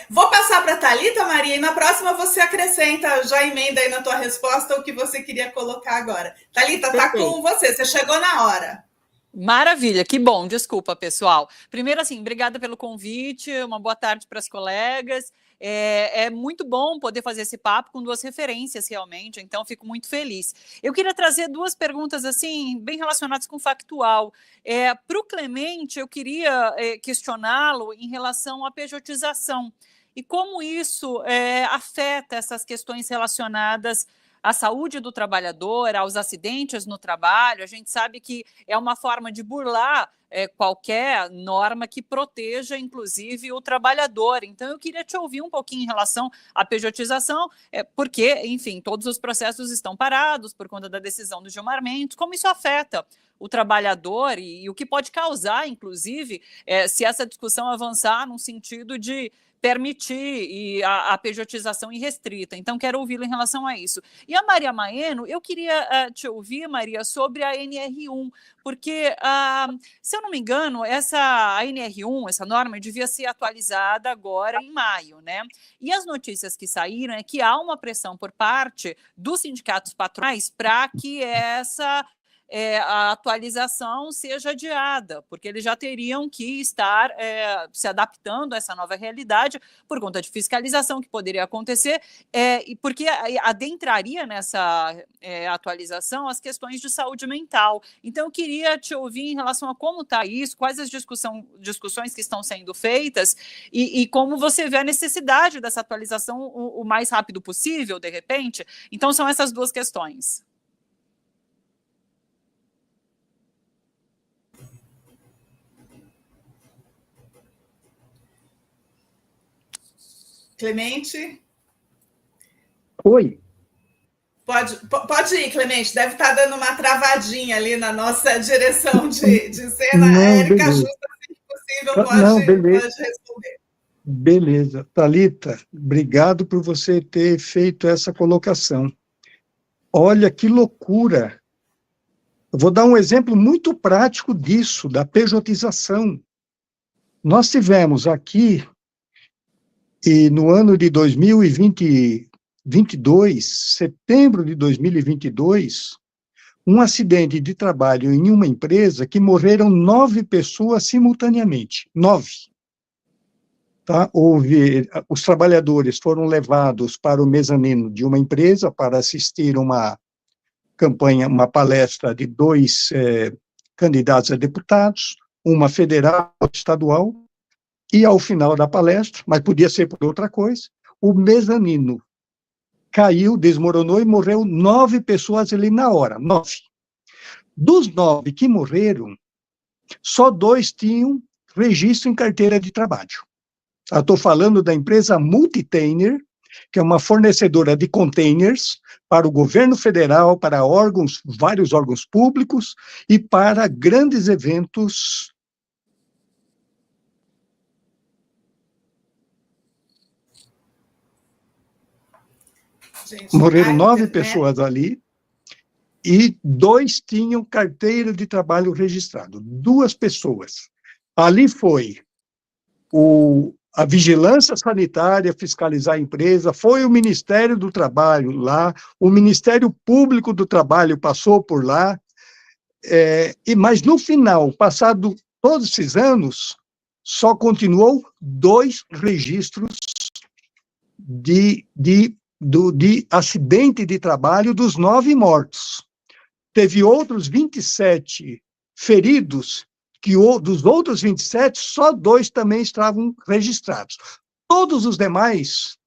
vou passar para a Thalita, Maria, e na próxima você acrescenta, já emenda aí na tua resposta o que você queria colocar agora. Thalita, está com você chegou na hora. Maravilha, que bom, desculpa, pessoal. Primeiro, assim, obrigada pelo convite, uma boa tarde para as colegas. É muito bom poder fazer esse papo com duas referências, realmente, então fico muito feliz. Eu queria trazer duas perguntas, assim, bem relacionadas com o factual. Para o Clemente, eu queria questioná-lo em relação à pejotização e como isso afeta essas questões relacionadas à saúde do trabalhador, aos acidentes no trabalho. A gente sabe que é uma forma de burlar qualquer norma que proteja, inclusive, o trabalhador. Então, eu queria te ouvir um pouquinho em relação à pejotização, porque, enfim, todos os processos estão parados por conta da decisão do Gilmar Mendes, como isso afeta o trabalhador e o que pode causar, inclusive, se essa discussão avançar num sentido de permitir a pejotização irrestrita. Então, quero ouvi-lo em relação a isso. E a Maria Maeno, eu queria te ouvir, Maria, sobre a NR1, porque, se eu não me engano, a NR1, essa norma, devia ser atualizada agora em maio, né? E as notícias que saíram é que há uma pressão por parte dos sindicatos patronais para que a atualização seja adiada, porque eles já teriam que estar se adaptando a essa nova realidade por conta de fiscalização que poderia acontecer, porque adentraria nessa atualização as questões de saúde mental. Então, eu queria te ouvir em relação a como está isso, quais as discussões que estão sendo feitas e como você vê a necessidade dessa atualização o mais rápido possível, de repente. Então, são essas duas questões. Clemente? Oi. Pode ir, Clemente. Deve estar dando uma travadinha ali na nossa direção de cena. Não, a Érica beleza. Justa, se possível, pode responder. Beleza. Thalita, obrigado por você ter feito essa colocação. Olha que loucura. Eu vou dar um exemplo muito prático disso, da pejotização. Nós tivemos aqui, e no ano de 2022, setembro de 2022, um acidente de trabalho em uma empresa que morreram 9 pessoas simultaneamente. 9. Tá? Os trabalhadores foram levados para o mezanino de uma empresa para assistir uma campanha, uma palestra de 2 candidatos a deputados, uma federal, outra estadual, e ao final da palestra, mas podia ser por outra coisa, o mezanino caiu, desmoronou e morreu 9 pessoas ali na hora, 9. Dos 9 que morreram, só 2 tinham registro em carteira de trabalho. Eu estou falando da empresa Multitainer, que é uma fornecedora de containers para o governo federal, para vários órgãos públicos e para grandes eventos. Morreram 9 pessoas ali e 2 tinham carteira de trabalho registrado. 2 pessoas. Ali foi a vigilância sanitária fiscalizar a empresa, foi o Ministério do Trabalho lá, o Ministério Público do Trabalho passou por lá, mas no final, passado todos esses anos, só continuou 2 registros de acidente de trabalho dos 9 mortos. Teve outros 27 feridos, que dos outros 27, só 2 também estavam registrados. Todos os demais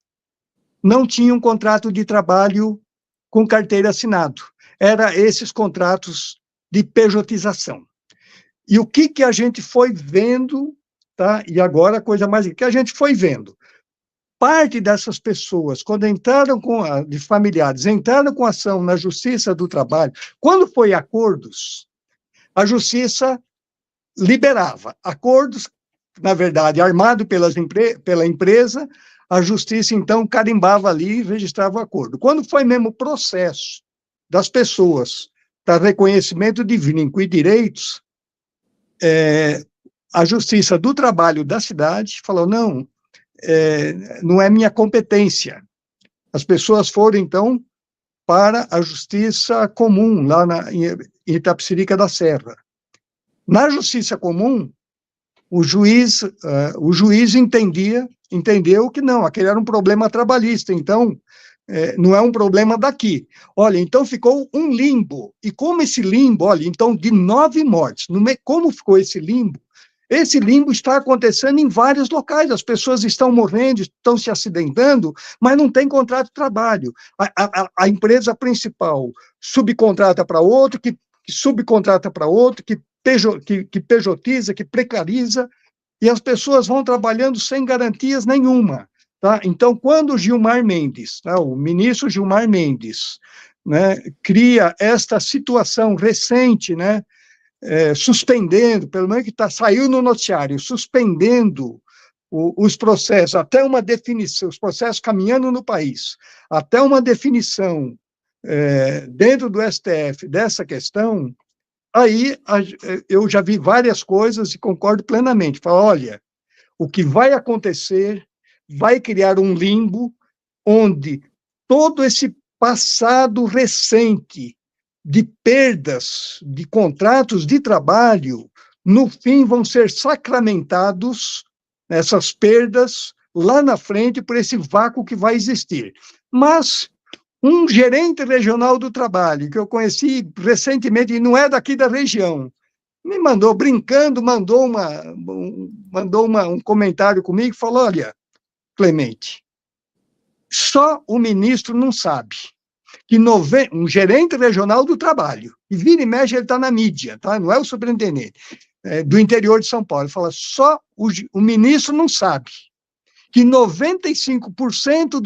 não tinham contrato de trabalho com carteira assinado. Eram esses contratos de pejotização. E o que a gente foi vendo, tá? E agora a coisa mais que a gente foi vendo. Parte dessas pessoas, quando entraram de familiares, entraram com ação na Justiça do Trabalho, quando foi acordos, a Justiça liberava. Acordos, na verdade, armado pela empresa, a Justiça, então, carimbava ali e registrava o acordo. Quando foi mesmo processo, das pessoas, para reconhecimento de vínculo e direitos, a Justiça do Trabalho da cidade falou, não, não é minha competência. As pessoas foram, então, para a Justiça Comum, lá em Itapecerica da Serra. Na Justiça Comum, o juiz entendeu que não, aquele era um problema trabalhista, então, não é um problema daqui. Olha, então ficou um limbo, e como esse limbo, olha, então, de 9 mortes, como ficou esse limbo? Esse limbo está acontecendo em vários locais, as pessoas estão morrendo, estão se acidentando, mas não tem contrato de trabalho. A empresa principal subcontrata para outro, que subcontrata para outro, que pejotiza, que precariza, e as pessoas vão trabalhando sem garantias nenhuma. Tá? Então, quando o Gilmar Mendes, tá, o ministro Gilmar Mendes, né, cria esta situação recente, né, suspendendo, pelo menos que saiu no noticiário, suspendendo os processos, até uma definição, os processos caminhando no país, até uma definição dentro do STF dessa questão, aí eu já vi várias coisas e concordo plenamente. Falo, olha, o que vai acontecer vai criar um limbo onde todo esse passado recente de perdas de contratos de trabalho, no fim vão ser sacramentados, essas perdas, lá na frente, por esse vácuo que vai existir. Mas um gerente regional do trabalho, que eu conheci recentemente, e não é daqui da região, me mandou, brincando, mandou um comentário comigo, falou, olha, Clemente, só o ministro não sabe que um gerente regional do trabalho, e vira e mexe, ele está na mídia, tá? Não é o superintendente, do interior de São Paulo, ele fala, só o ministro não sabe que 95%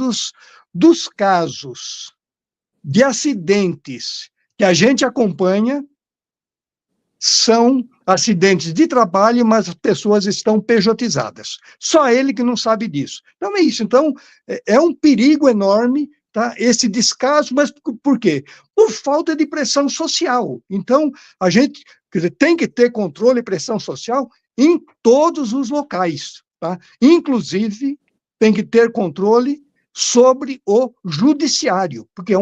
dos casos de acidentes que a gente acompanha são acidentes de trabalho, mas as pessoas estão pejotizadas. Só ele que não sabe disso. Então é isso. Então, é um perigo enorme, tá? Esse descaso, mas por quê? Por falta de pressão social. Então, a gente tem que ter controle e pressão social em todos os locais, tá? Inclusive, tem que ter controle sobre o judiciário, porque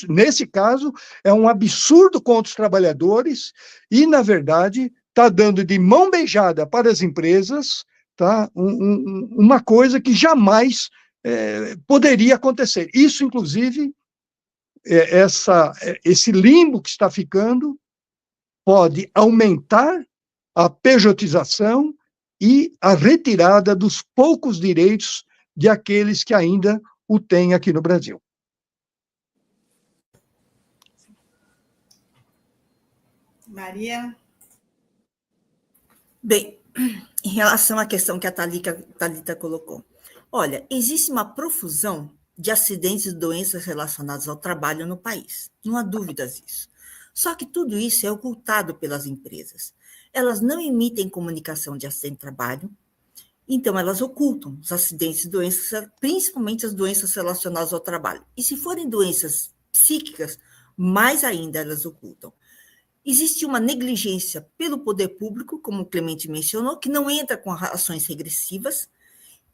nesse caso, é um absurdo contra os trabalhadores e, na verdade, está dando de mão beijada para as empresas, tá? Uma coisa que jamais poderia acontecer. Isso, inclusive, esse limbo que está ficando pode aumentar a pejotização e a retirada dos poucos direitos de aqueles que ainda o têm aqui no Brasil. Maria? Bem, em relação à questão que a Thalita colocou, olha, existe uma profusão de acidentes e doenças relacionadas ao trabalho no país, não há dúvidas disso. Só que tudo isso é ocultado pelas empresas. Elas não emitem comunicação de acidente de trabalho, então elas ocultam os acidentes e doenças, principalmente as doenças relacionadas ao trabalho. E se forem doenças psíquicas, mais ainda elas ocultam. Existe uma negligência pelo poder público, como o Clemente mencionou, que não entra com ações regressivas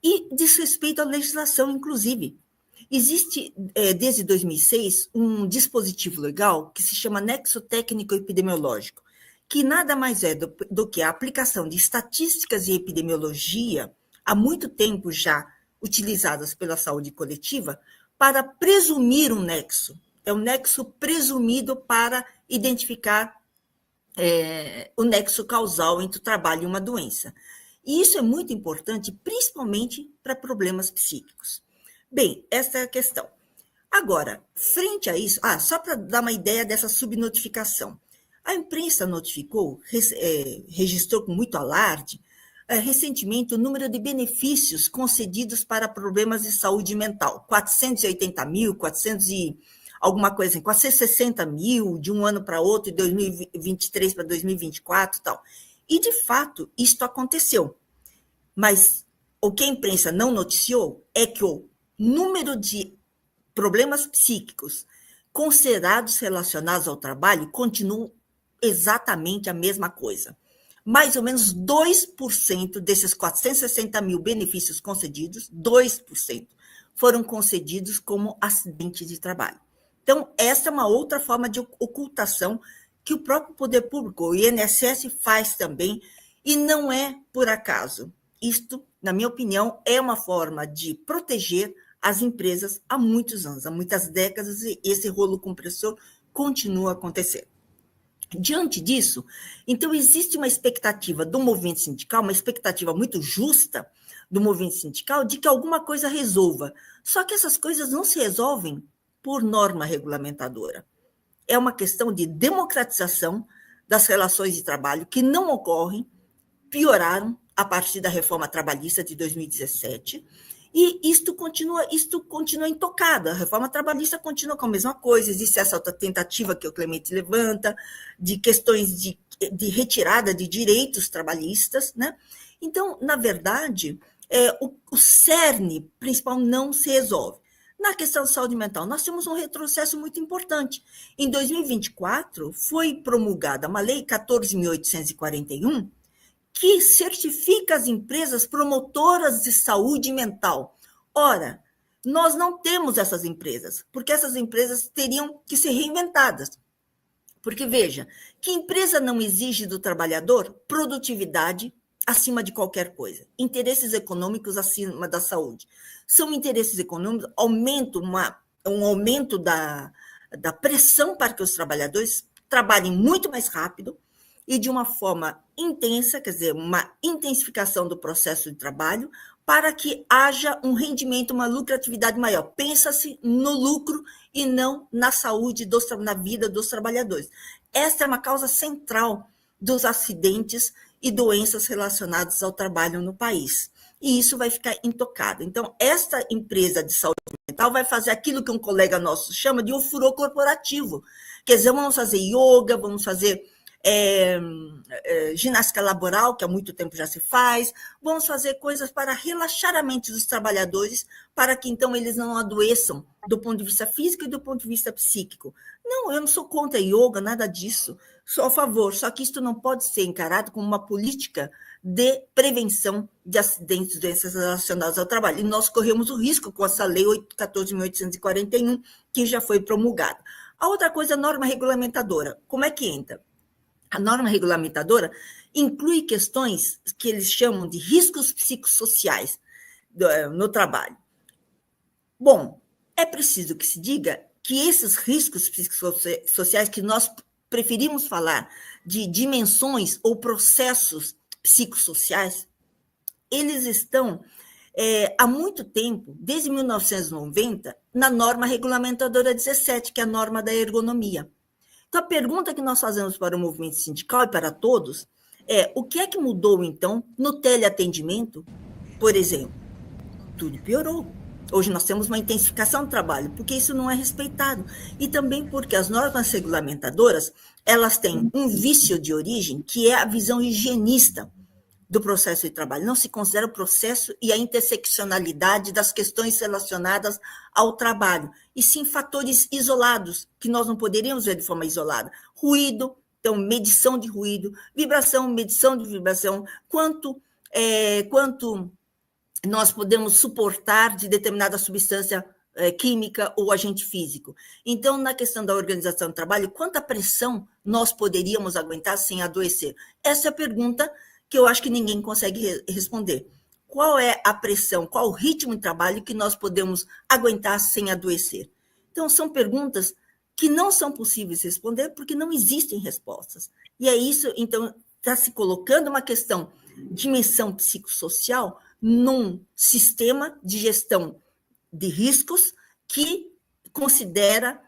e desrespeito à legislação, inclusive. Existe, desde 2006, um dispositivo legal que se chama Nexo Técnico Epidemiológico, que nada mais é do que a aplicação de estatísticas e epidemiologia, há muito tempo já utilizadas pela saúde coletiva, para presumir um nexo. É um nexo presumido para identificar o nexo causal entre o trabalho e uma doença. E isso é muito importante, principalmente para problemas psíquicos. Bem, essa é a questão. Agora, frente a isso, só para dar uma ideia dessa subnotificação, a imprensa notificou, registrou com muito alarde, recentemente o número de benefícios concedidos para problemas de saúde mental, 480 mil, 400 e alguma coisa assim, 460 mil de um ano para outro, de 2023 para 2024 e tal. E, de fato, isto aconteceu. Mas o que a imprensa não noticiou é que o número de problemas psíquicos considerados relacionados ao trabalho continuam exatamente a mesma coisa. Mais ou menos 2% desses 460 mil benefícios concedidos, 2%, foram concedidos como acidente de trabalho. Então, essa é uma outra forma de ocultação que o próprio poder público, o INSS, faz também, e não é por acaso. Isto, na minha opinião, é uma forma de proteger as empresas há muitos anos, há muitas décadas, e esse rolo compressor continua a acontecer. Diante disso, então, existe uma expectativa do movimento sindical, uma expectativa muito justa do movimento sindical de que alguma coisa resolva. Só que essas coisas não se resolvem por norma regulamentadora. É uma questão de democratização das relações de trabalho que não ocorrem, pioraram a partir da reforma trabalhista de 2017, e isto continua intocado. A reforma trabalhista continua com a mesma coisa, existe essa outra tentativa que o Clemente levanta, de questões de retirada de direitos trabalhistas, né? Então, na verdade, o cerne principal não se resolve. Na questão de saúde mental, nós temos um retrocesso muito importante. Em 2024, foi promulgada uma lei 14.841, que certifica as empresas promotoras de saúde mental. Ora, nós não temos essas empresas, porque essas empresas teriam que ser reinventadas. Porque, veja, que empresa não exige do trabalhador produtividade acima de qualquer coisa, interesses econômicos acima da saúde? São interesses econômicos, um aumento da pressão para que os trabalhadores trabalhem muito mais rápido, e de uma forma intensa, quer dizer, uma intensificação do processo de trabalho, para que haja um rendimento, uma lucratividade maior. Pensa-se no lucro e não na saúde, na vida dos trabalhadores. Esta é uma causa central dos acidentes e doenças relacionadas ao trabalho no país. E isso vai ficar intocado. Então, esta empresa de saúde mental vai fazer aquilo que um colega nosso chama de um furor corporativo. Quer dizer, vamos fazer yoga, vamos fazer ginástica laboral, que há muito tempo já se faz, vamos fazer coisas para relaxar a mente dos trabalhadores, para que então eles não adoeçam do ponto de vista físico e do ponto de vista psíquico. Não, eu não sou contra yoga, nada disso, sou a favor, só que isso não pode ser encarado como uma política de prevenção de acidentes e doenças relacionadas ao trabalho. E nós corremos o risco com essa lei 14.841, que já foi promulgada. A outra coisa, a norma regulamentadora. Como é que entra? A norma regulamentadora inclui questões que eles chamam de riscos psicossociais no trabalho. Bom, é preciso que se diga que esses riscos psicossociais, que nós preferimos falar de dimensões ou processos psicossociais, eles estão há muito tempo, desde 1990, na norma regulamentadora 17, que é a norma da ergonomia. Então, a pergunta que nós fazemos para o movimento sindical e para todos é: o que é que mudou, então, no teleatendimento, por exemplo? Tudo piorou. Hoje nós temos uma intensificação do trabalho, porque isso não é respeitado. E também porque as normas regulamentadoras, elas têm um vício de origem, que é a visão higienista do processo de trabalho. Não se considera o processo e a interseccionalidade das questões relacionadas ao trabalho, e sim fatores isolados, que nós não poderíamos ver de forma isolada. Ruído, então, medição de ruído, vibração, medição de vibração, quanto nós podemos suportar de determinada substância química ou agente físico. Então, na questão da organização do trabalho, quanta pressão nós poderíamos aguentar sem adoecer? Essa é a pergunta que eu acho que ninguém consegue responder. Qual é a pressão, qual o ritmo de trabalho que nós podemos aguentar sem adoecer? Então, são perguntas que não são possíveis de responder porque não existem respostas. E é isso, então, está se colocando uma questão de dimensão psicossocial num sistema de gestão de riscos que considera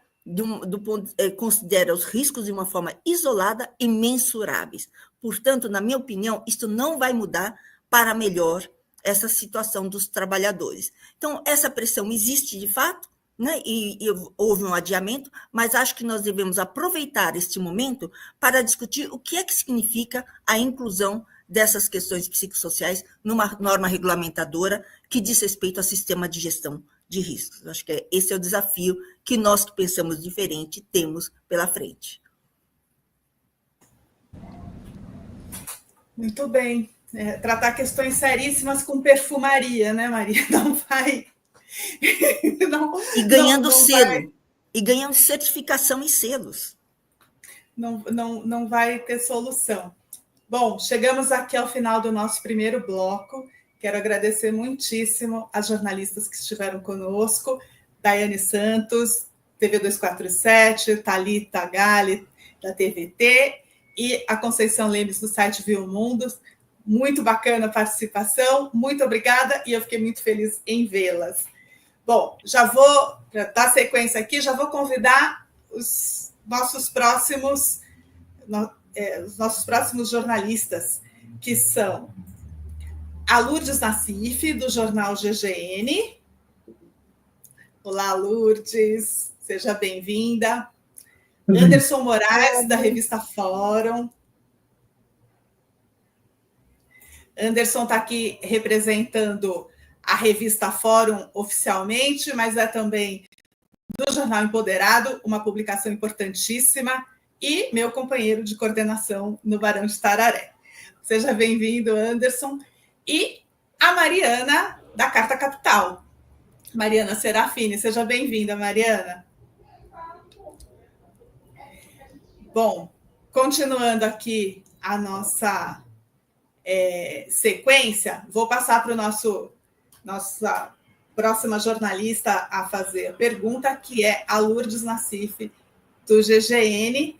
os riscos de uma forma isolada e mensuráveis. Portanto, na minha opinião, isto não vai mudar para melhor essa situação dos trabalhadores. Então, essa pressão existe de fato, né? E houve um adiamento, mas acho que nós devemos aproveitar este momento para discutir o que é que significa a inclusão dessas questões psicossociais numa norma regulamentadora que diz respeito ao sistema de gestão de riscos. Eu acho que esse é o desafio que nós que pensamos diferente temos pela frente. Muito bem. Tratar questões seríssimas com perfumaria, né, Maria? Não vai... E ganhando selo. E ganhando certificação e selos. Não vai ter solução. Bom, chegamos aqui ao final do nosso primeiro bloco. Quero agradecer muitíssimo as jornalistas que estiveram conosco, Daiane Santos, TV 247, Thalita Galli, da TVT, e a Conceição Lemes, do site Viu Mundo. Muito bacana a participação, muito obrigada, e eu fiquei muito feliz em vê-las. Bom, já vou, para dar sequência aqui, já vou convidar os nossos próximos jornalistas, que são a Lourdes Nassif, do jornal GGN. Olá, Lourdes, seja bem-vinda. Anderson Moraes, da revista Fórum. Anderson está aqui representando a revista Fórum oficialmente, mas é também do Jornal Empoderado, uma publicação importantíssima, e meu companheiro de coordenação no Barão de Tararé. Seja bem-vindo, Anderson. E a Mariana, da Carta Capital. Mariana Serafini, seja bem-vinda, Mariana. Bom, continuando aqui a nossa sequência, vou passar para nossa próxima jornalista a fazer a pergunta, que é a Lourdes Nassif, do GGN.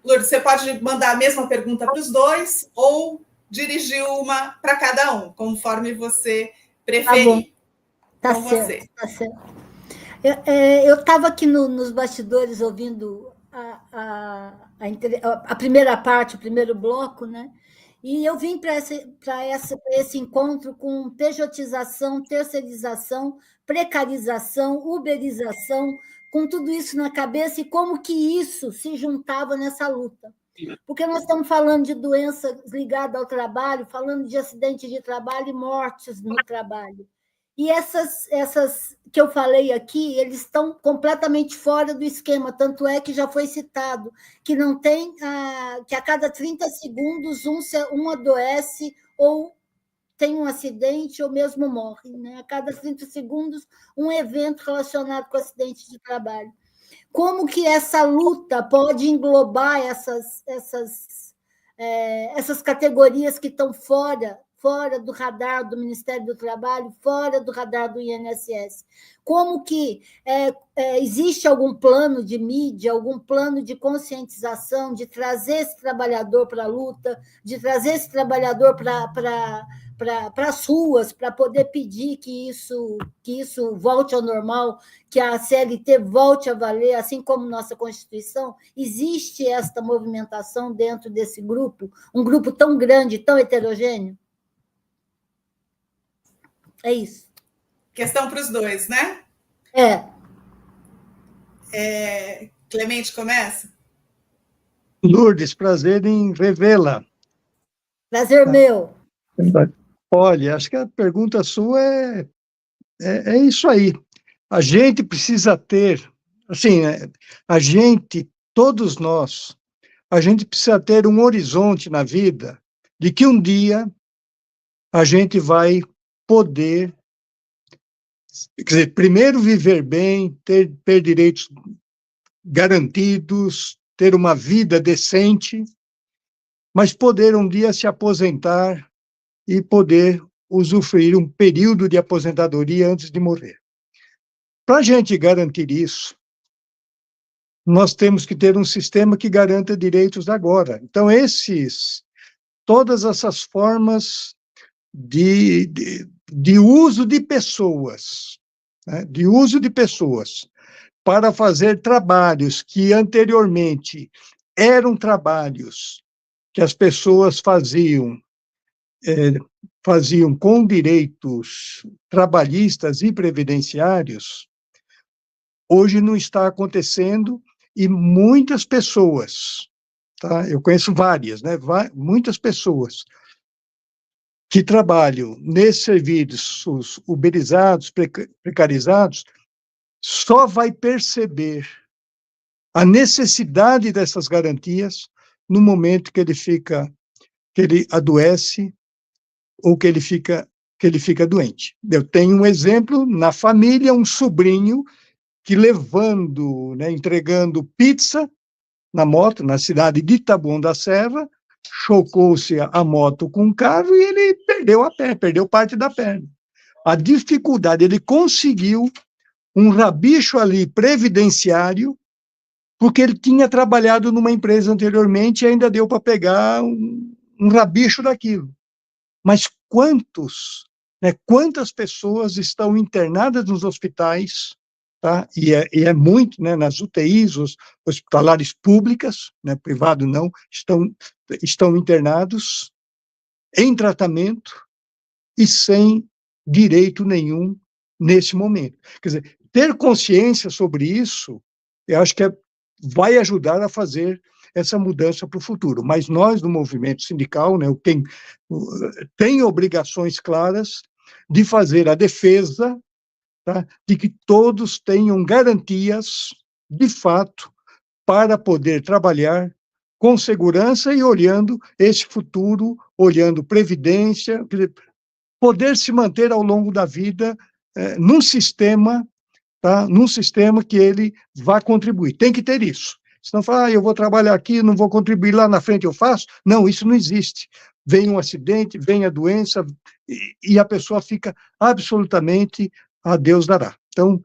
Lourdes, você pode mandar a mesma pergunta para os dois ou dirigir uma para cada um, conforme você preferir. Tá bom. Tá certo. Eu estava aqui nos bastidores ouvindo a primeira parte, o primeiro bloco, né? E eu vim para esse encontro com pejotização, terceirização, precarização, uberização, com tudo isso na cabeça e como que isso se juntava nessa luta. Porque nós estamos falando de doenças ligadas ao trabalho, falando de acidentes de trabalho e mortes no trabalho. E essas que eu falei aqui, eles estão completamente fora do esquema, tanto é que já foi citado, que não tem que a cada 30 segundos um adoece ou tem um acidente ou mesmo morre, né? A cada 30 segundos, um evento relacionado com acidente de trabalho. Como que essa luta pode englobar essas categorias que estão fora do radar do Ministério do Trabalho, fora do radar do INSS? Como que existe algum plano de mídia, algum plano de conscientização, de trazer esse trabalhador para a luta, de trazer esse trabalhador para as ruas, para poder pedir que isso volte ao normal, que a CLT volte a valer, assim como nossa Constituição? Existe esta movimentação dentro desse grupo, um grupo tão grande, tão heterogêneo? É isso. Questão para os dois, né? Clemente, começa? Lourdes, prazer em revê-la. Prazer meu. Olha, acho que a pergunta sua é isso aí. A gente precisa ter, assim, todos nós, a gente precisa ter um horizonte na vida de que um dia a gente vai poder, quer dizer, primeiro viver bem, ter direitos garantidos, ter uma vida decente, mas poder um dia se aposentar e poder usufruir um período de aposentadoria antes de morrer. Para a gente garantir isso, nós temos que ter um sistema que garanta direitos agora. Então, todas essas formas de uso de pessoas, né, para fazer trabalhos que anteriormente eram trabalhos que as pessoas faziam com direitos trabalhistas e previdenciários, hoje não está acontecendo, e muitas pessoas, tá? Eu conheço várias, né? Muitas pessoas que trabalham nesses serviços uberizados, precarizados, só vai perceber a necessidade dessas garantias no momento que ele adoece ou que ele fica doente. Eu tenho um exemplo na família, um sobrinho que entregando pizza na moto, na cidade de Taboão da Serra, chocou-se a moto com um carro e ele perdeu parte da perna. A dificuldade, ele conseguiu um rabicho ali previdenciário, porque ele tinha trabalhado numa empresa anteriormente e ainda deu para pegar um rabicho daquilo. Mas quantas pessoas estão internadas nos hospitais, tá? E é muito, nas UTIs, hospitalares públicas, privado não, estão internados em tratamento e sem direito nenhum nesse momento. Quer dizer, ter consciência sobre isso, eu acho que vai ajudar a fazer essa mudança para o futuro. Mas nós, do movimento sindical, tem obrigações claras de fazer a defesa, tá, de que todos tenham garantias, de fato, para poder trabalhar com segurança e olhando esse futuro, olhando previdência, quer dizer, poder se manter ao longo da vida num sistema, tá, num sistema que ele vá contribuir. Tem que ter isso. Senão fala, eu vou trabalhar aqui, não vou contribuir, lá na frente eu faço. Não, isso não existe. Vem um acidente, vem a doença, e a pessoa fica absolutamente a Deus dará. Então,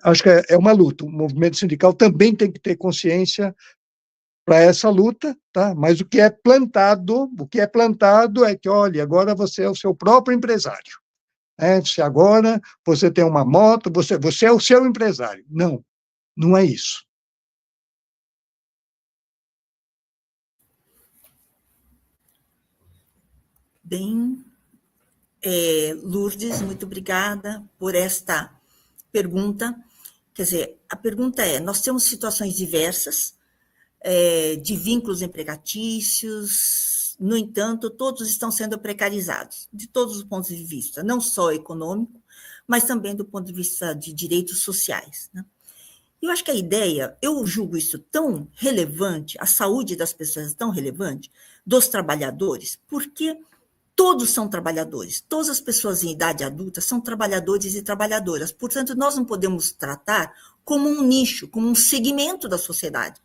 acho que é uma luta. O movimento sindical também tem que ter consciência para essa luta, tá? Mas o que é plantado é que, olha, agora você é o seu próprio empresário. Se agora você tem uma moto, você é o seu empresário. Não, não é isso. Bem, Lourdes, muito obrigada por esta pergunta. Quer dizer, a pergunta nós temos situações diversas, de vínculos empregatícios, no entanto, todos estão sendo precarizados, de todos os pontos de vista, não só econômico, mas também do ponto de vista de direitos sociais, né? Eu acho que a ideia, eu julgo isso tão relevante, a saúde das pessoas tão relevante, dos trabalhadores, porque todos são trabalhadores, todas as pessoas em idade adulta são trabalhadores e trabalhadoras, portanto, nós não podemos tratar como um nicho, como um segmento da sociedade.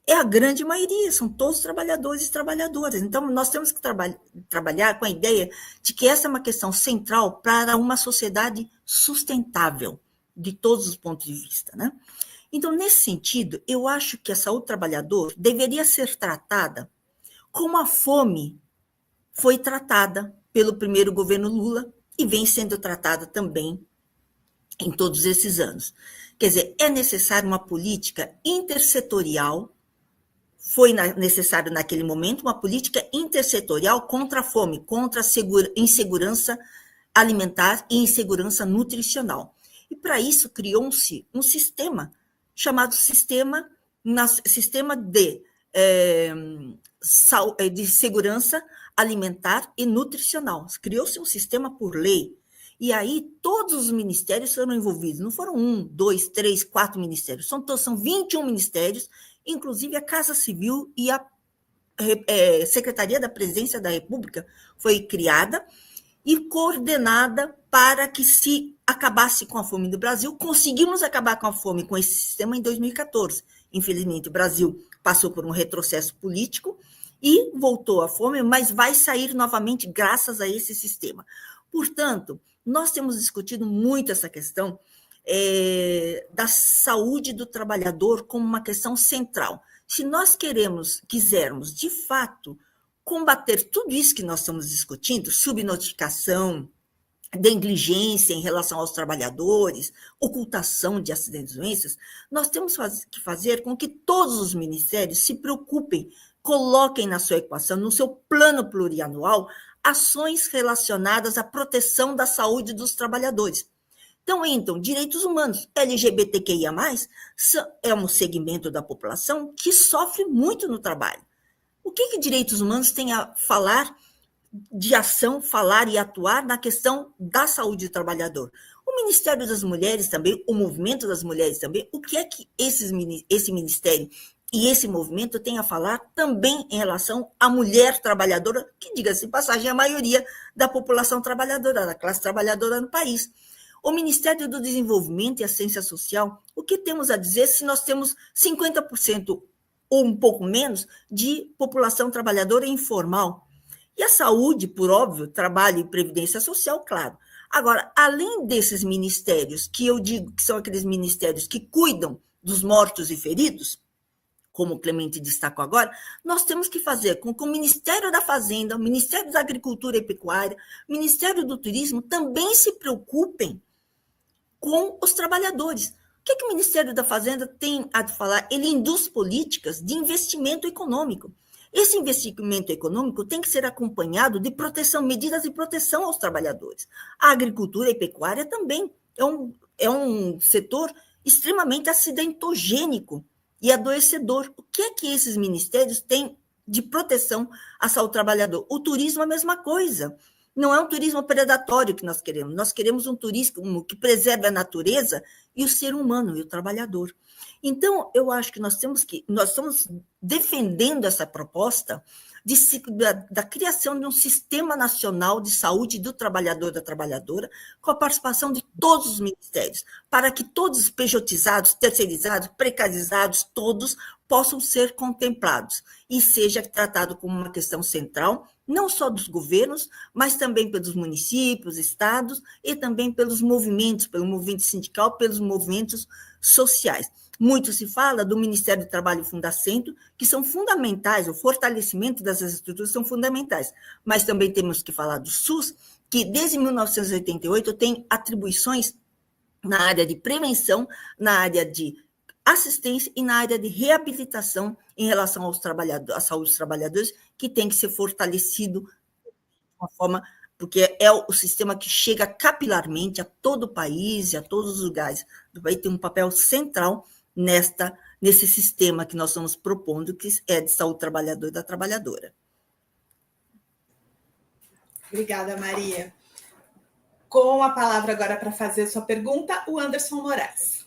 É a grande maioria, são todos trabalhadores e trabalhadoras. Então, nós temos que trabalhar com a ideia de que essa é uma questão central para uma sociedade sustentável, de todos os pontos de vista, né? Então, nesse sentido, eu acho que a saúde do trabalhador deveria ser tratada como a fome foi tratada pelo primeiro governo Lula e vem sendo tratada também em todos esses anos. Quer dizer, é necessária uma política intersetorial, foi necessário naquele momento uma política intersetorial contra a fome, contra a insegurança alimentar e insegurança nutricional. E para isso criou-se um sistema chamado sistema de segurança alimentar e nutricional. Criou-se um sistema por lei. E aí todos os ministérios foram envolvidos. Não foram 1, 2, 3, 4 ministérios. São 21 ministérios, inclusive a Casa Civil e a Secretaria da Presidência da República foi criada e coordenada para que se acabasse com a fome no Brasil. Conseguimos acabar com a fome com esse sistema em 2014. Infelizmente, o Brasil passou por um retrocesso político e voltou à fome, mas vai sair novamente graças a esse sistema. Portanto, nós temos discutido muito essa questão da saúde do trabalhador como uma questão central. Se nós quisermos, de fato, combater tudo isso que nós estamos discutindo, subnotificação, negligência em relação aos trabalhadores, ocultação de acidentes e doenças, nós temos que fazer com que todos os ministérios se preocupem, coloquem na sua equação, no seu plano plurianual, ações relacionadas à proteção da saúde dos trabalhadores. Então, direitos humanos, LGBTQIA+, é um segmento da população que sofre muito no trabalho. O que direitos humanos tem a falar de ação, falar e atuar na questão da saúde do trabalhador. O Ministério das Mulheres também, o movimento das mulheres também, o que é que esse ministério e esse movimento tem a falar também em relação à mulher trabalhadora, que, diga-se de passagem, é a maioria da população trabalhadora, da classe trabalhadora no país. O Ministério do Desenvolvimento e Assistência Social, o que temos a dizer se nós temos 50% ou um pouco menos de população trabalhadora informal? E a saúde, por óbvio, trabalho e previdência social, claro. Agora, além desses ministérios, que eu digo que são aqueles ministérios que cuidam dos mortos e feridos, como o Clemente destacou agora, nós temos que fazer com que o Ministério da Fazenda, o Ministério da Agricultura e Pecuária, o Ministério do Turismo também se preocupem com os trabalhadores. O que o Ministério da Fazenda tem a falar? Ele induz políticas de investimento econômico. Esse investimento econômico tem que ser acompanhado de proteção, medidas de proteção aos trabalhadores. A agricultura e pecuária também é um setor extremamente acidentogênico e adoecedor. O que é que esses ministérios têm de proteção à saúde do trabalhador? O turismo é a mesma coisa. Não é um turismo predatório que nós queremos um turismo que preserve a natureza e o ser humano e o trabalhador. Então, eu acho que nós estamos defendendo essa proposta da criação de um sistema nacional de saúde do trabalhador e da trabalhadora, com a participação de todos os ministérios, para que todos os pejotizados, terceirizados, precarizados, todos possam ser contemplados e seja tratado como uma questão central, não só dos governos, mas também pelos municípios, estados e também pelos movimentos, pelo movimento sindical, pelos movimentos sociais. Muito se fala do Ministério do Trabalho e Fundacentro, que são fundamentais, o fortalecimento dessas estruturas são fundamentais, mas também temos que falar do SUS, que desde 1988 tem atribuições na área de prevenção, na área de assistência e na área de reabilitação em relação aos trabalhadores, à saúde dos trabalhadores, que tem que ser fortalecido de uma forma, porque é o sistema que chega capilarmente a todo o país e a todos os lugares do país, tem um papel central nesse sistema que nós estamos propondo, que é de saúde do trabalhador e da trabalhadora. Obrigada, Maria. Com a palavra agora para fazer sua pergunta, o Anderson Moraes.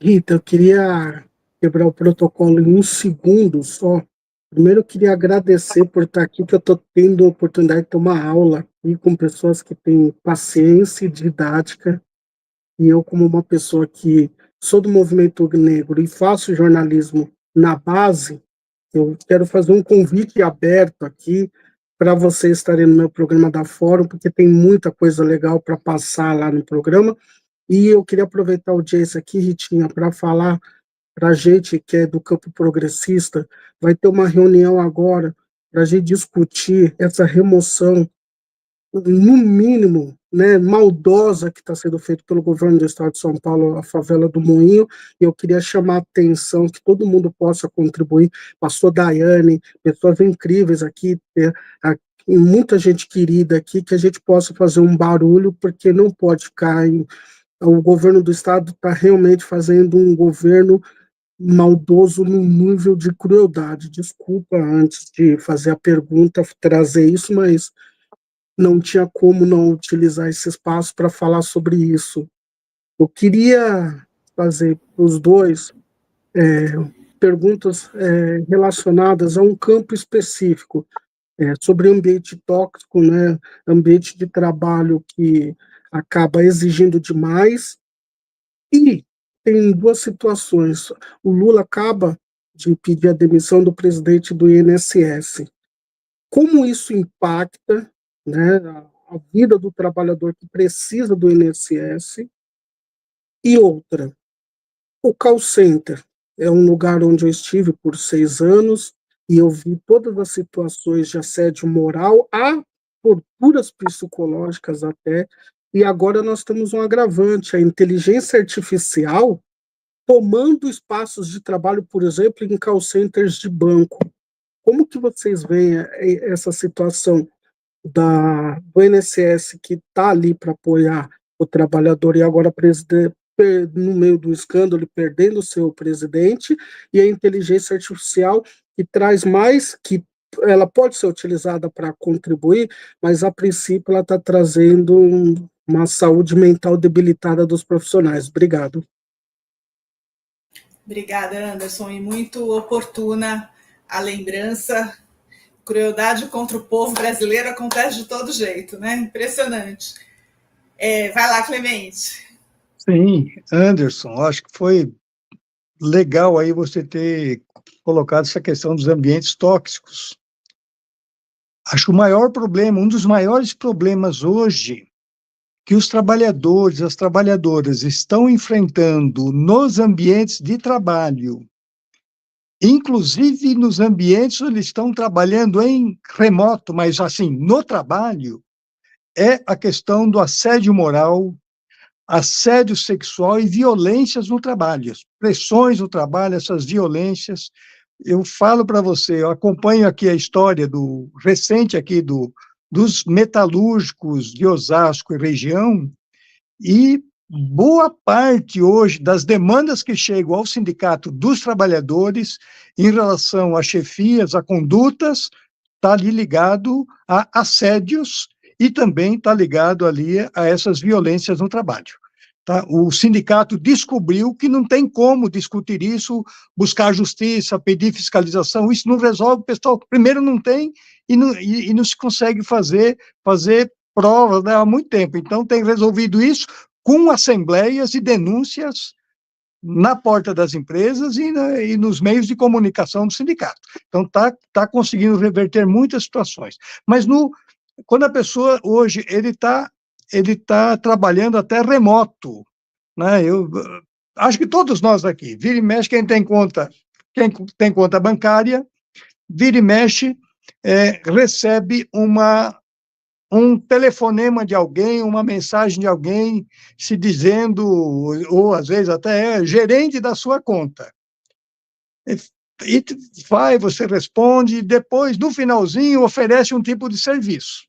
Rita, eu queria quebrar o protocolo em um segundo só. Primeiro, eu queria agradecer por estar aqui, que eu estou tendo a oportunidade de ter uma aula aqui com pessoas que têm paciência e didática, e eu, como uma pessoa que sou do movimento negro e faço jornalismo na base, eu quero fazer um convite aberto aqui para vocês estarem no meu programa da Fórum, porque tem muita coisa legal para passar lá no programa, e eu queria aproveitar a audiência aqui, Ritinha, para falar para a gente que é do campo progressista, vai ter uma reunião agora para a gente discutir essa remoção, no mínimo, né, maldosa que está sendo feita pelo governo do estado de São Paulo, a favela do Moinho, e eu queria chamar a atenção que todo mundo possa contribuir, pastor Daiane, pessoas incríveis aqui, muita gente querida aqui, que a gente possa fazer um barulho, porque não pode ficar o governo do estado está realmente fazendo um governo maldoso no nível de crueldade. Desculpa, antes de fazer a pergunta, trazer isso, mas não tinha como não utilizar esse espaço para falar sobre isso. Eu queria fazer para os dois perguntas relacionadas a um campo específico, sobre ambiente tóxico, né, ambiente de trabalho que acaba exigindo demais, e tem duas situações. O Lula acaba de pedir a demissão do presidente do INSS. Como isso impacta, né, a vida do trabalhador que precisa do INSS? E outra, o call center é um lugar onde eu estive por 6 anos e eu vi todas as situações de assédio moral, a torturas psicológicas até, e agora nós temos um agravante, a inteligência artificial tomando espaços de trabalho, por exemplo, em call centers de banco. Como que vocês veem essa situação do INSS, que está ali para apoiar o trabalhador, e agora no meio do escândalo, perdendo o seu presidente, e a inteligência artificial que traz mais, que ela pode ser utilizada para contribuir, mas a princípio ela está trazendo uma saúde mental debilitada dos profissionais. Obrigado. Obrigada, Anderson, e muito oportuna a lembrança. Crueldade contra o povo brasileiro acontece de todo jeito, né? Impressionante. Vai lá, Clemente. Sim, Anderson, acho que foi legal aí você ter colocado essa questão dos ambientes tóxicos. Acho que o maior problema, um dos maiores problemas hoje que os trabalhadores, as trabalhadoras estão enfrentando nos ambientes de trabalho, inclusive nos ambientes onde eles estão trabalhando em remoto, mas assim, no trabalho, é a questão do assédio moral, assédio sexual e violências no trabalho, as pressões no trabalho, essas violências. Eu falo para você, eu acompanho aqui a história recente aqui dos metalúrgicos de Osasco e região, e boa parte hoje das demandas que chegam ao sindicato dos trabalhadores em relação a chefias, a condutas, está ali ligado a assédios e também está ligado ali a essas violências no trabalho. Tá? O sindicato descobriu que não tem como discutir isso, buscar justiça, pedir fiscalização, isso não resolve, pessoal, primeiro não tem e não se consegue fazer provas, né, há muito tempo. Então, tem resolvido isso com assembleias e denúncias na porta das empresas e nos meios de comunicação do sindicato. Então, está conseguindo reverter muitas situações. Mas quando a pessoa, hoje, ele tá trabalhando até remoto, né? Eu acho que todos nós aqui, vira e mexe, quem tem conta bancária, vira e mexe, recebe um telefonema de alguém, uma mensagem de alguém se dizendo, ou às vezes até gerente da sua conta. E você responde, e depois, no finalzinho, oferece um tipo de serviço.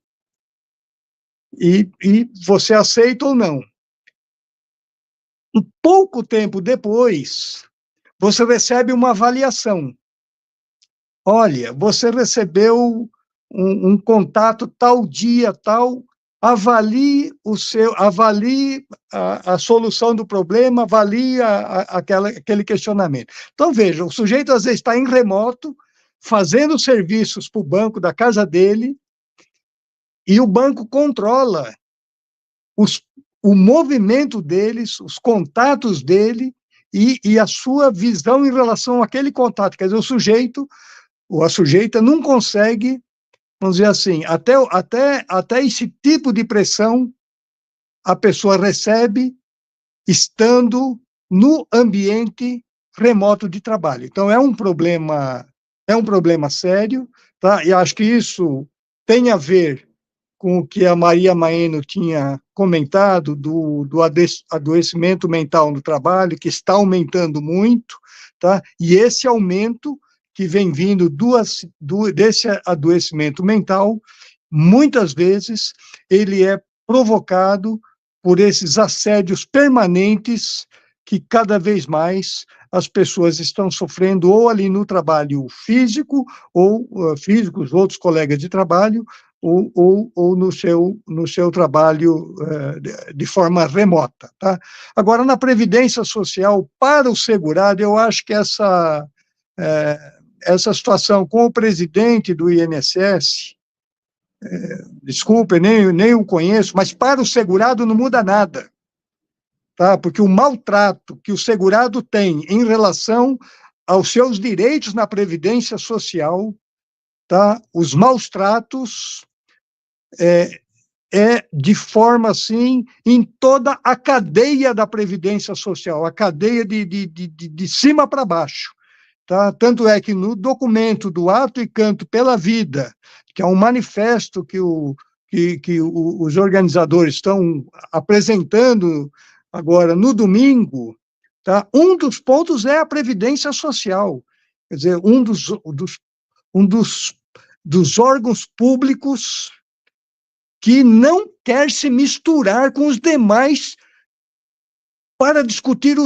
E você aceita ou não. Um pouco tempo depois, você recebe uma avaliação. Olha, você recebeu um contato tal dia, tal, avalie a solução do problema, avalie aquele questionamento. Então, veja, o sujeito às vezes está em remoto, fazendo serviços para o banco da casa dele, e o banco controla o movimento deles, os contatos dele e a sua visão em relação àquele contato. Quer dizer, o sujeito ou a sujeita não consegue, vamos dizer assim, até esse tipo de pressão a pessoa recebe estando no ambiente remoto de trabalho. Então, é um problema sério, tá? E acho que isso tem a ver com o que a Maria Maeno tinha comentado do adoecimento mental no trabalho, que está aumentando muito, tá? E esse aumento que vem vindo desse adoecimento mental, muitas vezes ele é provocado por esses assédios permanentes que cada vez mais as pessoas estão sofrendo, ou ali no trabalho físico, ou físicos, outros colegas de trabalho, ou no seu trabalho de forma remota. Tá? Agora, na Previdência Social, para o segurado, eu acho que essa situação com o presidente do INSS, desculpe, nem o conheço, mas para o segurado não muda nada. Tá? Porque o maltrato que o segurado tem em relação aos seus direitos na Previdência Social, tá? Os maus tratos de forma assim em toda a cadeia da Previdência Social, a cadeia de cima para baixo. Tá? Tanto é que no documento do Ato e Canto pela Vida, que é um manifesto que os organizadores estão apresentando agora no domingo, tá? Um dos pontos é a Previdência Social. Quer dizer, um dos órgãos públicos que não quer se misturar com os demais para discutir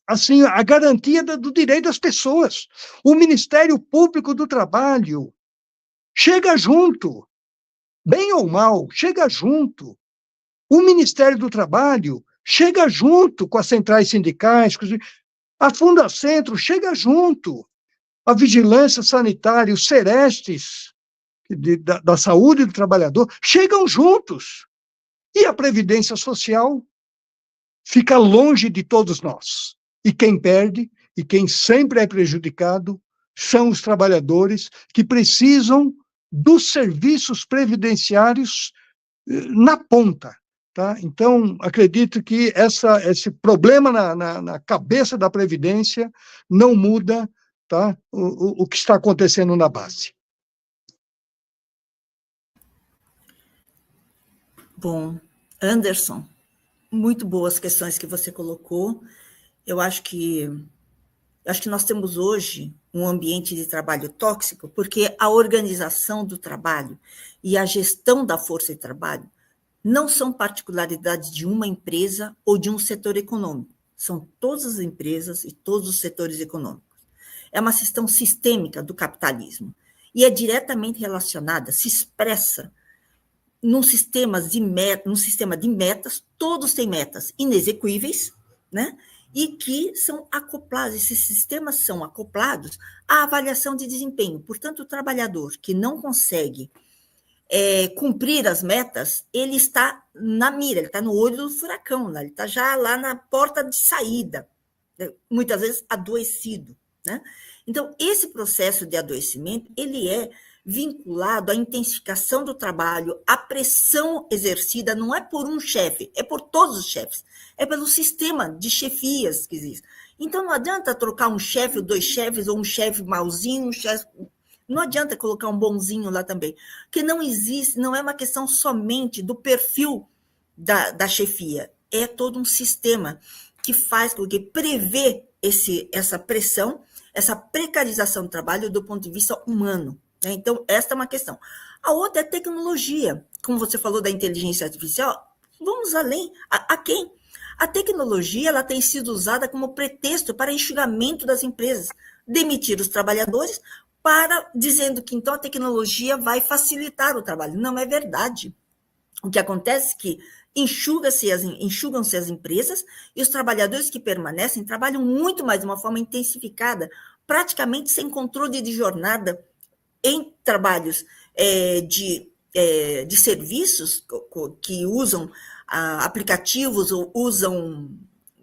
assim, a garantia do direito das pessoas. O Ministério Público do Trabalho chega junto, bem ou mal, chega junto. O Ministério do Trabalho chega junto com as centrais sindicais, a Fundacentro chega junto, a Vigilância Sanitária, os Serestes da saúde do trabalhador chegam juntos. E a Previdência Social fica longe de todos nós. E quem perde, e quem sempre é prejudicado, são os trabalhadores que precisam dos serviços previdenciários na ponta. Tá? Então, acredito que esse problema na cabeça da Previdência não muda, tá? o que está acontecendo na base. Bom, Anderson, muito boas questões que você colocou. Eu acho que nós temos hoje um ambiente de trabalho tóxico, porque a organização do trabalho e a gestão da força de trabalho não são particularidades de uma empresa ou de um setor econômico. São todas as empresas e todos os setores econômicos. É uma questão sistêmica do capitalismo e é diretamente relacionada, se expressa num sistema de metas, todos têm metas inexequíveis, né? E que são acoplados, esses sistemas são acoplados à avaliação de desempenho. Portanto, o trabalhador que não consegue cumprir as metas, ele está na mira, ele está no olho do furacão, né? Ele está já lá na porta de saída, muitas vezes adoecido, né? Então, esse processo de adoecimento, ele é vinculado à intensificação do trabalho, à pressão exercida, não é por um chefe, é por todos os chefes, é pelo sistema de chefias que existe. Então, não adianta trocar um chefe, ou 2 chefes, ou um chefe mauzinho, não adianta colocar um bonzinho lá também, porque não existe, não é uma questão somente do perfil da chefia, é todo um sistema que faz com que prevê essa pressão, essa precarização do trabalho do ponto de vista humano. Então, esta é uma questão. A outra é a tecnologia. Como você falou da inteligência artificial, vamos além. A quem? A tecnologia ela tem sido usada como pretexto para enxugamento das empresas, demitir os trabalhadores, dizendo que então a tecnologia vai facilitar o trabalho. Não é verdade. O que acontece é que enxugam-se as empresas e os trabalhadores que permanecem trabalham muito mais de uma forma intensificada, praticamente sem controle de jornada, em trabalhos de serviços que usam aplicativos ou usam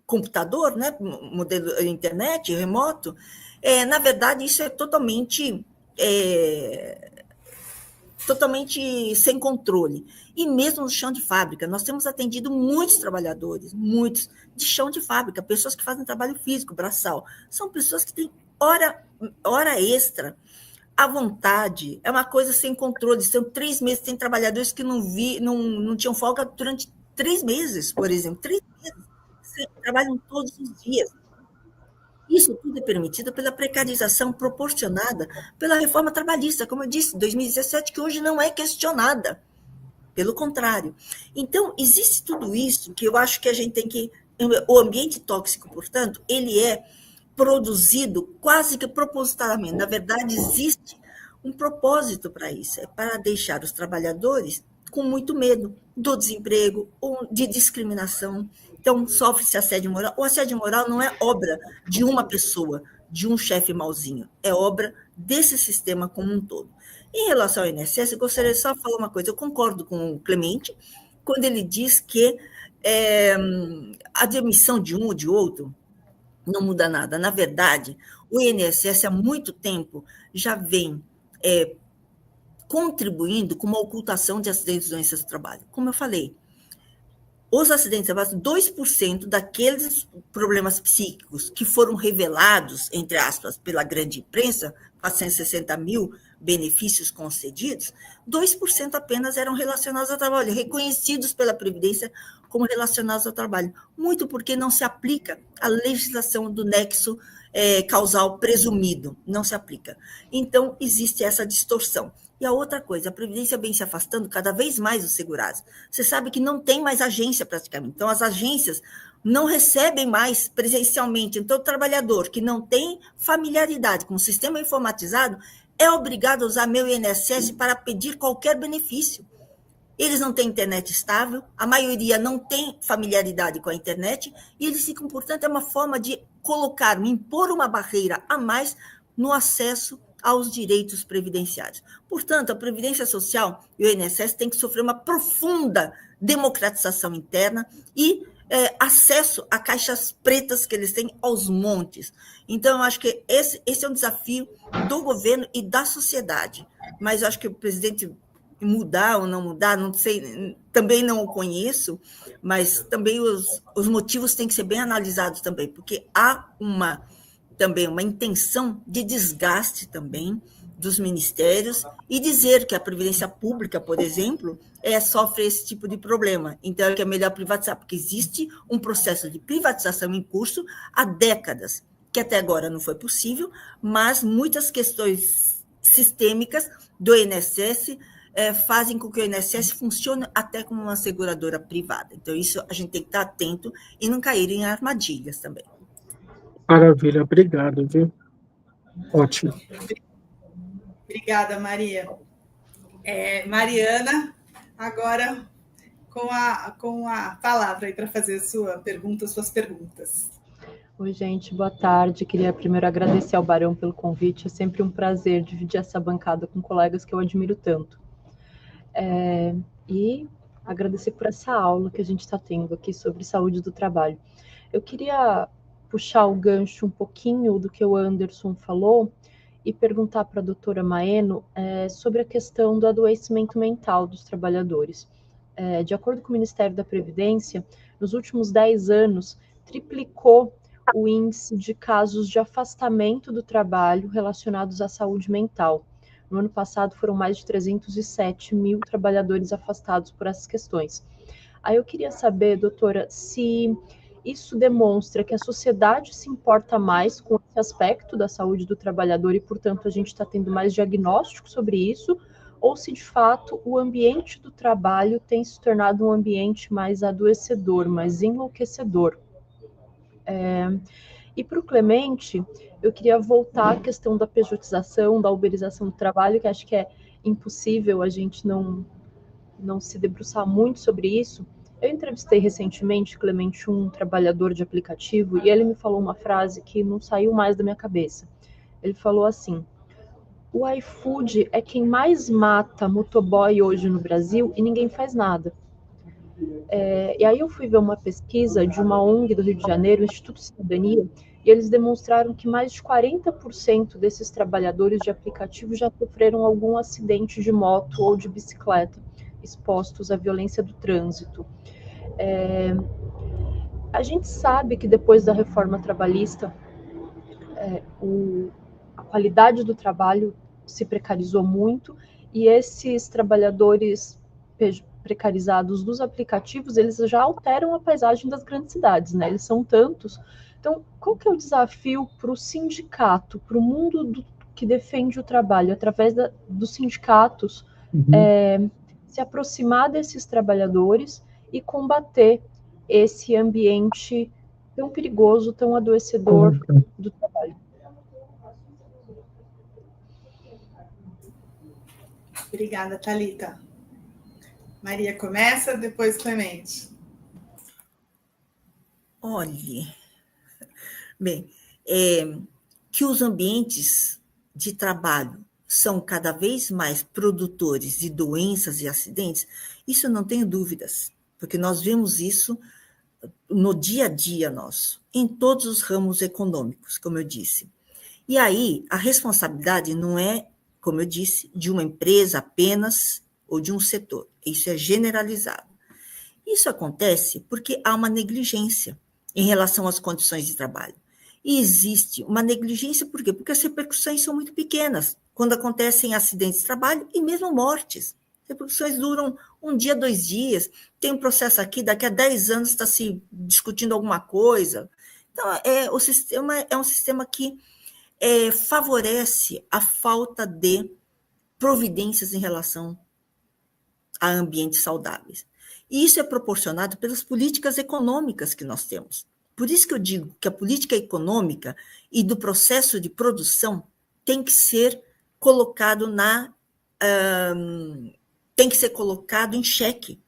computador, né, modelo internet, remoto, na verdade, isso é totalmente sem controle. E mesmo no chão de fábrica, nós temos atendido muitos trabalhadores, muitos, de chão de fábrica, pessoas que fazem trabalho físico, braçal. São pessoas que têm hora extra, à vontade, é uma coisa sem controle. São 3 meses, tem trabalhadores que não tinham folga durante 3 meses, por exemplo. 3 meses, trabalham todos os dias. Isso tudo é permitido pela precarização proporcionada pela reforma trabalhista, como eu disse, 2017, que hoje não é questionada. Pelo contrário. Então, existe tudo isso que eu acho que a gente tem que... O ambiente tóxico, portanto, ele é produzido quase que propositadamente. Na verdade, existe um propósito para isso, é para deixar os trabalhadores com muito medo do desemprego ou de discriminação. Então, sofre-se assédio moral. O assédio moral não é obra de uma pessoa, de um chefe mauzinho, é obra desse sistema como um todo. Em relação ao INSS, eu gostaria só de falar uma coisa. Eu concordo com o Clemente, quando ele diz que a demissão de um ou de outro não muda nada. Na verdade, o INSS há muito tempo já vem contribuindo com uma ocultação de acidentes e doenças do trabalho. Como eu falei, os acidentes de trabalho, 2% daqueles problemas psíquicos que foram revelados, entre aspas, pela grande imprensa, 460 mil benefícios concedidos, 2% apenas eram relacionados ao trabalho, reconhecidos pela Previdência como relacionados ao trabalho, muito porque não se aplica a legislação do nexo causal presumido, não se aplica. Então, existe essa distorção. E a outra coisa, a Previdência vem se afastando cada vez mais dos segurados. Você sabe que não tem mais agência praticamente, então as agências não recebem mais presencialmente. Então, o trabalhador que não tem familiaridade com o sistema informatizado é obrigado a usar meu INSS para pedir qualquer benefício. Eles não têm internet estável, a maioria não tem familiaridade com a internet, e eles ficam, portanto, é uma forma de impor uma barreira a mais no acesso aos direitos previdenciários. Portanto, a Previdência Social e o INSS têm que sofrer uma profunda democratização interna e acesso a caixas pretas que eles têm aos montes. Então, eu acho que esse é um desafio do governo e da sociedade. Mas eu acho que o presidente mudar ou não mudar, não sei, também não o conheço, mas também os motivos têm que ser bem analisados também, porque há também uma intenção de desgaste também dos ministérios e dizer que a Previdência Pública, por exemplo, sofre esse tipo de problema. Então, é que é melhor privatizar, porque existe um processo de privatização em curso há décadas, que até agora não foi possível, mas muitas questões sistêmicas do INSS fazem com que o INSS funcione até como uma seguradora privada. Então, isso a gente tem que estar atento e não cair em armadilhas também. Maravilha, obrigado, viu? Ótimo. Obrigada, Maria. Mariana, agora com a palavra aí para fazer suas perguntas. Oi, gente, boa tarde. Queria primeiro agradecer ao Barão pelo convite. É sempre um prazer dividir essa bancada com colegas que eu admiro tanto. E agradecer por essa aula que a gente está tendo aqui sobre saúde do trabalho. Eu queria puxar o gancho um pouquinho do que o Anderson falou e perguntar para a doutora Maeno sobre a questão do adoecimento mental dos trabalhadores. De acordo com o Ministério da Previdência, nos últimos 10 anos, triplicou o índice de casos de afastamento do trabalho relacionados à saúde mental. No ano passado, foram mais de 307 mil trabalhadores afastados por essas questões. Aí eu queria saber, doutora, se isso demonstra que a sociedade se importa mais com esse aspecto da saúde do trabalhador e, portanto, a gente está tendo mais diagnóstico sobre isso, ou se, de fato, o ambiente do trabalho tem se tornado um ambiente mais adoecedor, mais enlouquecedor. E para o Clemente, eu queria voltar à questão da pejotização, da uberização do trabalho, que acho que é impossível a gente não se debruçar muito sobre isso. Eu entrevistei recentemente, Clemente, um trabalhador de aplicativo, e ele me falou uma frase que não saiu mais da minha cabeça. Ele falou assim: o iFood é quem mais mata motoboy hoje no Brasil e ninguém faz nada. E aí eu fui ver uma pesquisa de uma ONG do Rio de Janeiro, o Instituto Cidadania, e eles demonstraram que mais de 40% desses trabalhadores de aplicativo já sofreram algum acidente de moto ou de bicicleta, expostos à violência do trânsito. A gente sabe que depois da reforma trabalhista, a qualidade do trabalho se precarizou muito, e esses trabalhadores precarizados dos aplicativos, eles já alteram a paisagem das grandes cidades, né? Eles são tantos. Então, qual que é o desafio para o sindicato, para o mundo que defende o trabalho, através dos sindicatos, se aproximar desses trabalhadores e combater esse ambiente tão perigoso, tão adoecedor do trabalho? Obrigada, Thalita. Maria começa, depois Clemente. Olhe, bem, que os ambientes de trabalho são cada vez mais produtores de doenças e acidentes, isso eu não tenho dúvidas, porque nós vemos isso no dia a dia nosso, em todos os ramos econômicos, como eu disse. E aí, a responsabilidade não é, como eu disse, de uma empresa apenas ou de um setor. Isso é generalizado. Isso acontece porque há uma negligência em relação às condições de trabalho. E existe uma negligência, por quê? Porque as repercussões são muito pequenas, quando acontecem acidentes de trabalho e mesmo mortes. As repercussões duram 1 dia, 2 dias, tem um processo aqui, daqui a 10 anos está se discutindo alguma coisa. Então, o sistema é um sistema que favorece a falta de providências em relação a ambientes saudáveis. E isso é proporcionado pelas políticas econômicas que nós temos. Por isso que eu digo que a política econômica e do processo de produção tem que ser colocado tem que ser colocado em xeque.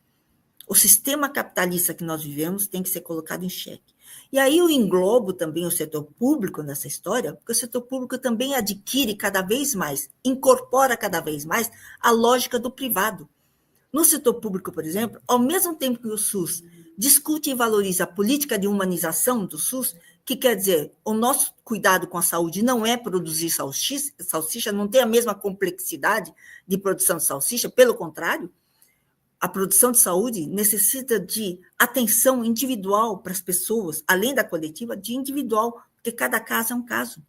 O sistema capitalista que nós vivemos tem que ser colocado em xeque. E aí eu englobo também o setor público nessa história, porque o setor público também adquire cada vez mais, incorpora cada vez mais a lógica do privado. No setor público, por exemplo, ao mesmo tempo que o SUS discute e valoriza a política de humanização do SUS, que quer dizer, o nosso cuidado com a saúde não é produzir salsicha, não tem a mesma complexidade de produção de salsicha, pelo contrário, a produção de saúde necessita de atenção individual para as pessoas, além da coletiva, de individual, porque cada caso é um caso.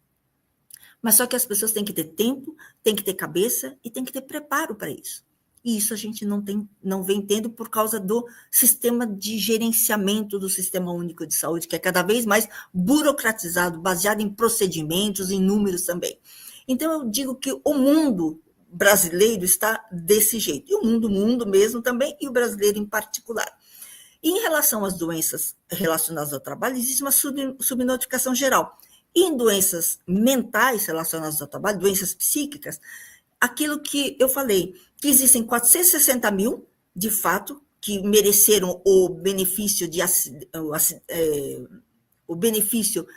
Mas só que as pessoas têm que ter tempo, têm que ter cabeça e têm que ter preparo para isso. E isso a gente não vem tendo por causa do sistema de gerenciamento do Sistema Único de Saúde, que é cada vez mais burocratizado, baseado em procedimentos, em números também. Então, eu digo que o mundo brasileiro está desse jeito, e o mundo mesmo também, e o brasileiro em particular. E em relação às doenças relacionadas ao trabalho, existe uma subnotificação geral. E em doenças mentais relacionadas ao trabalho, doenças psíquicas, aquilo que eu falei, que existem 460 mil, de fato, que mereceram o benefício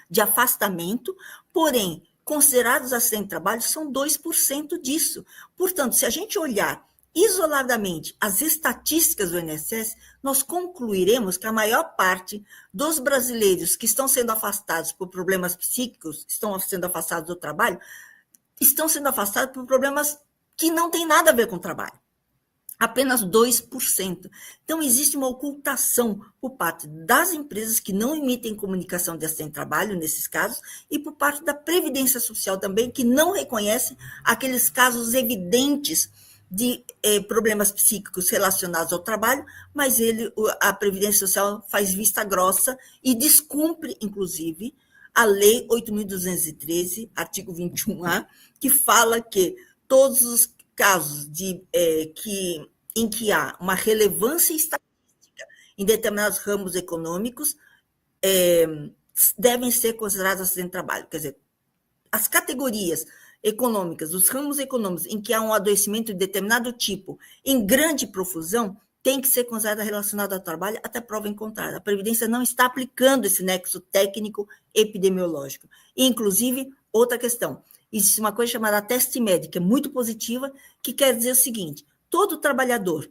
de afastamento, porém, considerados acidentes de trabalho, são 2% disso. Portanto, se a gente olhar isoladamente as estatísticas do INSS, nós concluiremos que a maior parte dos brasileiros que estão sendo afastados por problemas psíquicos, estão sendo afastados do trabalho, estão sendo afastados por problemas que não têm nada a ver com o trabalho. Apenas 2%. Então, existe uma ocultação por parte das empresas que não emitem comunicação de acidente de trabalho, nesses casos, e por parte da Previdência Social também, que não reconhece aqueles casos evidentes de problemas psíquicos relacionados ao trabalho, mas a Previdência Social faz vista grossa e descumpre, inclusive, a Lei 8.213, artigo 21A, que fala que todos os casos em que há uma relevância estatística em determinados ramos econômicos devem ser considerados acidente de trabalho. Quer dizer, as categorias econômicas, os ramos econômicos em que há um adoecimento de determinado tipo em grande profusão, tem que ser considerada relacionada ao trabalho até prova em contrário. A Previdência não está aplicando esse nexo técnico epidemiológico. E, inclusive, outra questão, existe uma coisa chamada teste médico, que é muito positiva, que quer dizer o seguinte: todo trabalhador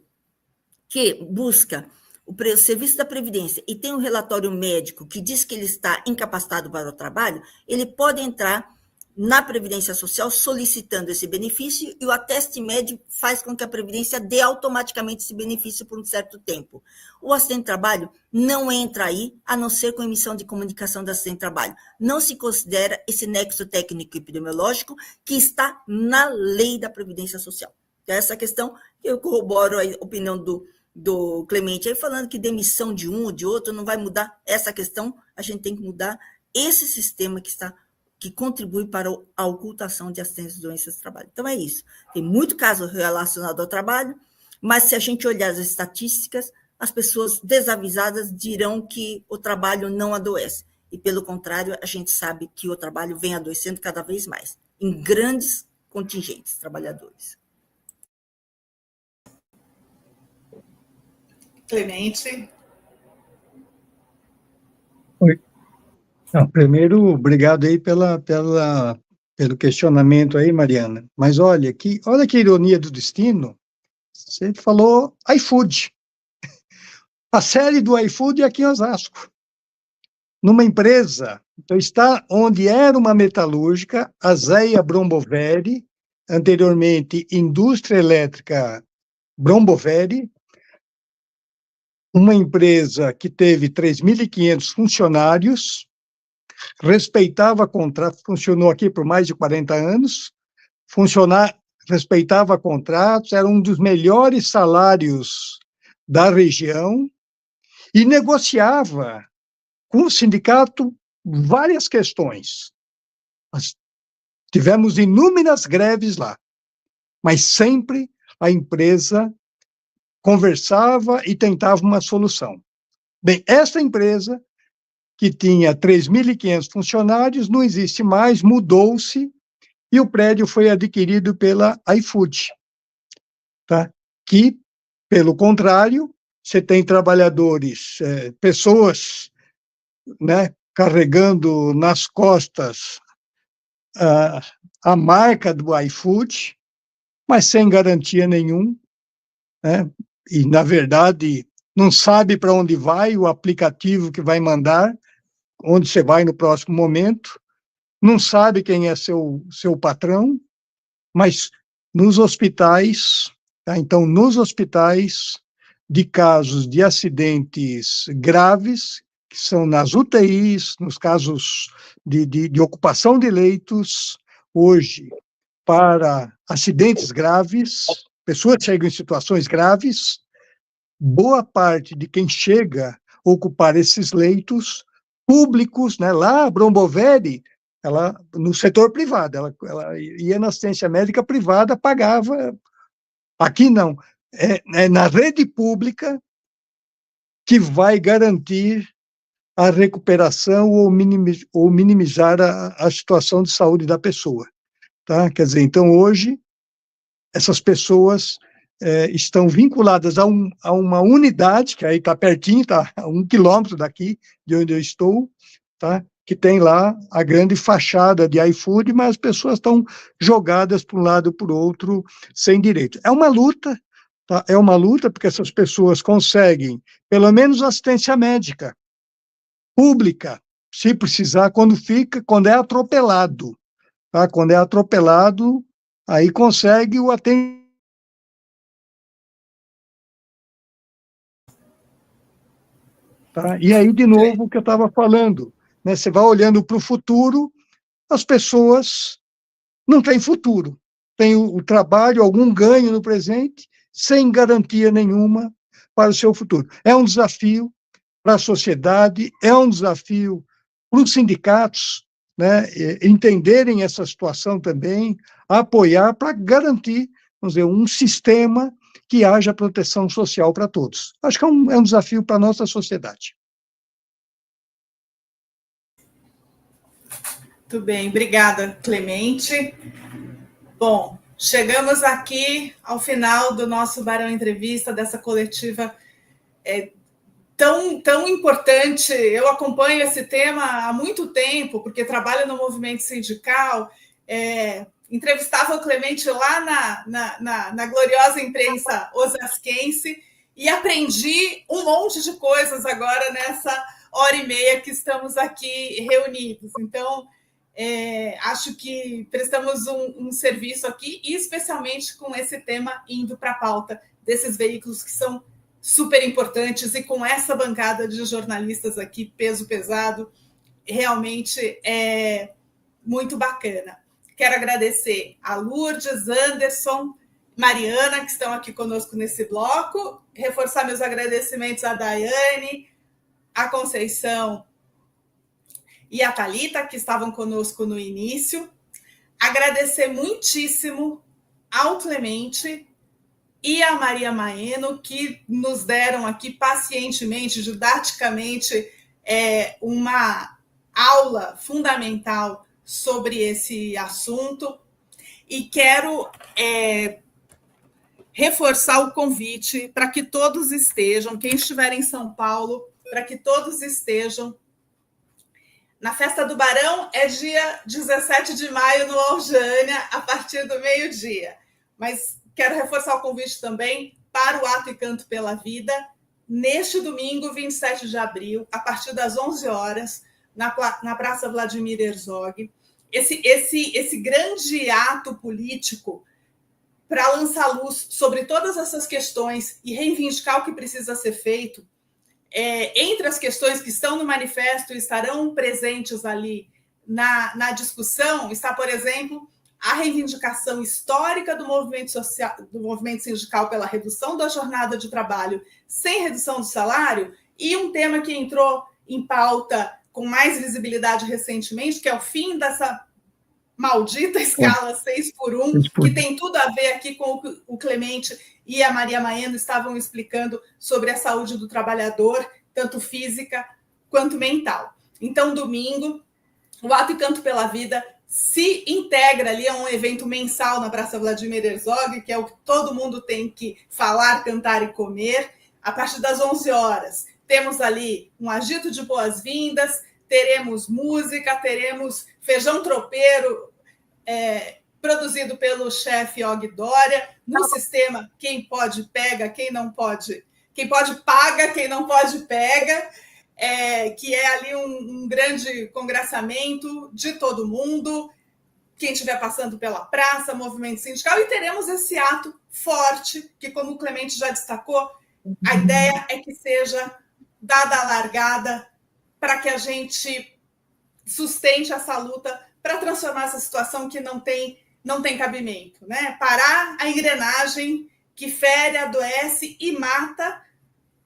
que busca o serviço da Previdência e tem um relatório médico que diz que ele está incapacitado para o trabalho, ele pode entrar na Previdência Social solicitando esse benefício, e o ateste médico faz com que a Previdência dê automaticamente esse benefício por um certo tempo. O acidente de trabalho não entra aí, a não ser com emissão de comunicação do acidente de trabalho. Não se considera esse nexo técnico epidemiológico que está na lei da Previdência Social. Então, essa questão, eu corroboro a opinião do Clemente aí, falando que demissão de um ou de outro não vai mudar essa questão, a gente tem que mudar esse sistema que contribui para a ocultação de acidentes e doenças do trabalho. Então, é isso. Tem muito caso relacionado ao trabalho, mas se a gente olhar as estatísticas, as pessoas desavisadas dirão que o trabalho não adoece. E, pelo contrário, a gente sabe que o trabalho vem adoecendo cada vez mais, em grandes contingentes trabalhadores. Clemente. Oi. Não, primeiro, obrigado aí pelo questionamento aí, Mariana. Mas olha que ironia do destino, você falou iFood. A sede do iFood é aqui em Osasco. Numa empresa, então está onde era uma metalúrgica, a Zeia Bromboveri, anteriormente Indústria Elétrica Bromboveri, uma empresa que teve 3.500 funcionários, respeitava contrato, funcionou aqui por mais de 40 anos, respeitava contratos, era um dos melhores salários da região e negociava com o sindicato várias questões. Nós tivemos inúmeras greves lá, mas sempre a empresa conversava e tentava uma solução. Bem, essa empresa, que tinha 3.500 funcionários, não existe mais, mudou-se, e o prédio foi adquirido pela iFood, tá? Que, pelo contrário, você tem trabalhadores, pessoas, né, carregando nas costas a marca do iFood, mas sem garantia nenhuma, né? E, na verdade, não sabe para onde vai o aplicativo que vai mandar, onde você vai no próximo momento, não sabe quem é seu patrão, mas nos hospitais, tá? Então, nos hospitais de casos de acidentes graves, que são nas UTIs, nos casos de ocupação de leitos, hoje, para acidentes graves, pessoas que chegam em situações graves, boa parte de quem chega a ocupar esses leitos públicos, né, lá, Brombovelli, ela, no setor privado, ela ia na assistência médica privada, pagava. Aqui não, é na rede pública que vai garantir a recuperação ou minimizar a situação de saúde da pessoa, tá? Quer dizer, então, hoje, essas pessoas estão vinculadas a uma unidade, que aí está pertinho, está a 1 quilômetro daqui, de onde eu estou, tá? Que tem lá a grande fachada de iFood, mas as pessoas estão jogadas para um lado e para o outro, sem direito. É uma luta, tá? É uma luta, porque essas pessoas conseguem, pelo menos, assistência médica pública, se precisar, quando é atropelado, tá? Quando é atropelado, aí consegue o atendimento. Tá? E aí, de novo, o que eu estava falando, né? Você vai olhando para o futuro, as pessoas não têm futuro, têm o trabalho, algum ganho no presente, sem garantia nenhuma para o seu futuro. É um desafio para a sociedade, é um desafio para os sindicatos, né? Entenderem essa situação também, apoiar para garantir, vamos dizer, um sistema que haja proteção social para todos. Acho que é um desafio para a nossa sociedade. Muito bem, obrigada, Clemente. Bom, chegamos aqui ao final do nosso Barão Entrevista, dessa coletiva tão importante. Eu acompanho esse tema há muito tempo, porque trabalho no movimento sindical, entrevistava o Clemente lá na gloriosa imprensa osasquense e aprendi um monte de coisas agora nessa hora e meia que estamos aqui reunidos. Então, acho que prestamos um serviço aqui, e especialmente com esse tema indo para a pauta desses veículos que são super importantes, e com essa bancada de jornalistas aqui, peso pesado, realmente é muito bacana. Quero agradecer a Lourdes, Anderson, Mariana, que estão aqui conosco nesse bloco, reforçar meus agradecimentos à Daiane, à Conceição e à Thalita, que estavam conosco no início. Agradecer muitíssimo ao Clemente e à Maria Maeno, que nos deram aqui pacientemente, didaticamente, uma aula fundamental sobre esse assunto. E quero reforçar o convite para que todos estejam, quem estiver em São Paulo, para que todos estejam na Festa do Barão. É dia 17 de maio, no Aljânia, a partir do meio-dia. Mas quero reforçar o convite também para o Ato e Canto pela Vida, neste domingo, 27 de abril, a partir das 11 horas, na Praça Vladimir Herzog. Esse grande ato político para lançar luz sobre todas essas questões e reivindicar o que precisa ser feito. Entre as questões que estão no manifesto e estarão presentes ali na discussão, está, por exemplo, a reivindicação histórica do movimento social, do movimento sindical pela redução da jornada de trabalho sem redução do salário, e um tema que entrou em pauta com mais visibilidade recentemente, que é o fim dessa maldita escala 6x1, que tem tudo a ver aqui com o que o Clemente e a Maria Maeno estavam explicando sobre a saúde do trabalhador, tanto física quanto mental. Então, domingo, o Ato e Canto pela Vida, se integra ali a um evento mensal na Praça Vladimir Herzog, que é o que todo mundo tem que falar, cantar e comer, a partir das 11 horas. Temos ali um agito de boas-vindas, teremos música, teremos feijão tropeiro, produzido pelo chefe Og Dória, no sistema quem pode pega, quem não pode, quem pode paga, quem não pode pega, que é ali um grande congraçamento de todo mundo, quem estiver passando pela praça, movimento sindical, e teremos esse ato forte, que, como o Clemente já destacou, a ideia é que seja dada a largada para que a gente sustente essa luta para transformar essa situação que não tem cabimento, né? Parar a engrenagem que fere, adoece e mata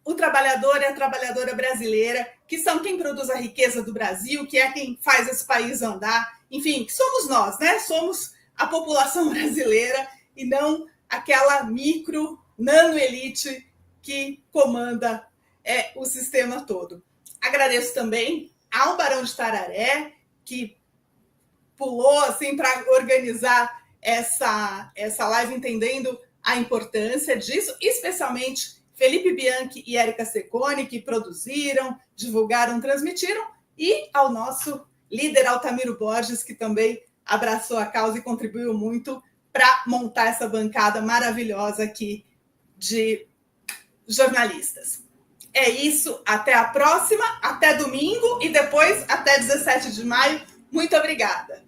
o trabalhador e a trabalhadora brasileira, que são quem produz a riqueza do Brasil, que é quem faz esse país andar, enfim, que somos nós, né? Somos a população brasileira e não aquela micro, nano-elite que comanda o sistema todo. Agradeço também ao Barão de Tararé, que pulou assim para organizar essa live, entendendo a importância disso, especialmente Felipe Bianchi e Érica Secone, que produziram, divulgaram, transmitiram, e ao nosso líder Altamiro Borges, que também abraçou a causa e contribuiu muito para montar essa bancada maravilhosa aqui de jornalistas. É isso, até a próxima, até domingo e depois até 17 de maio. Muito obrigada.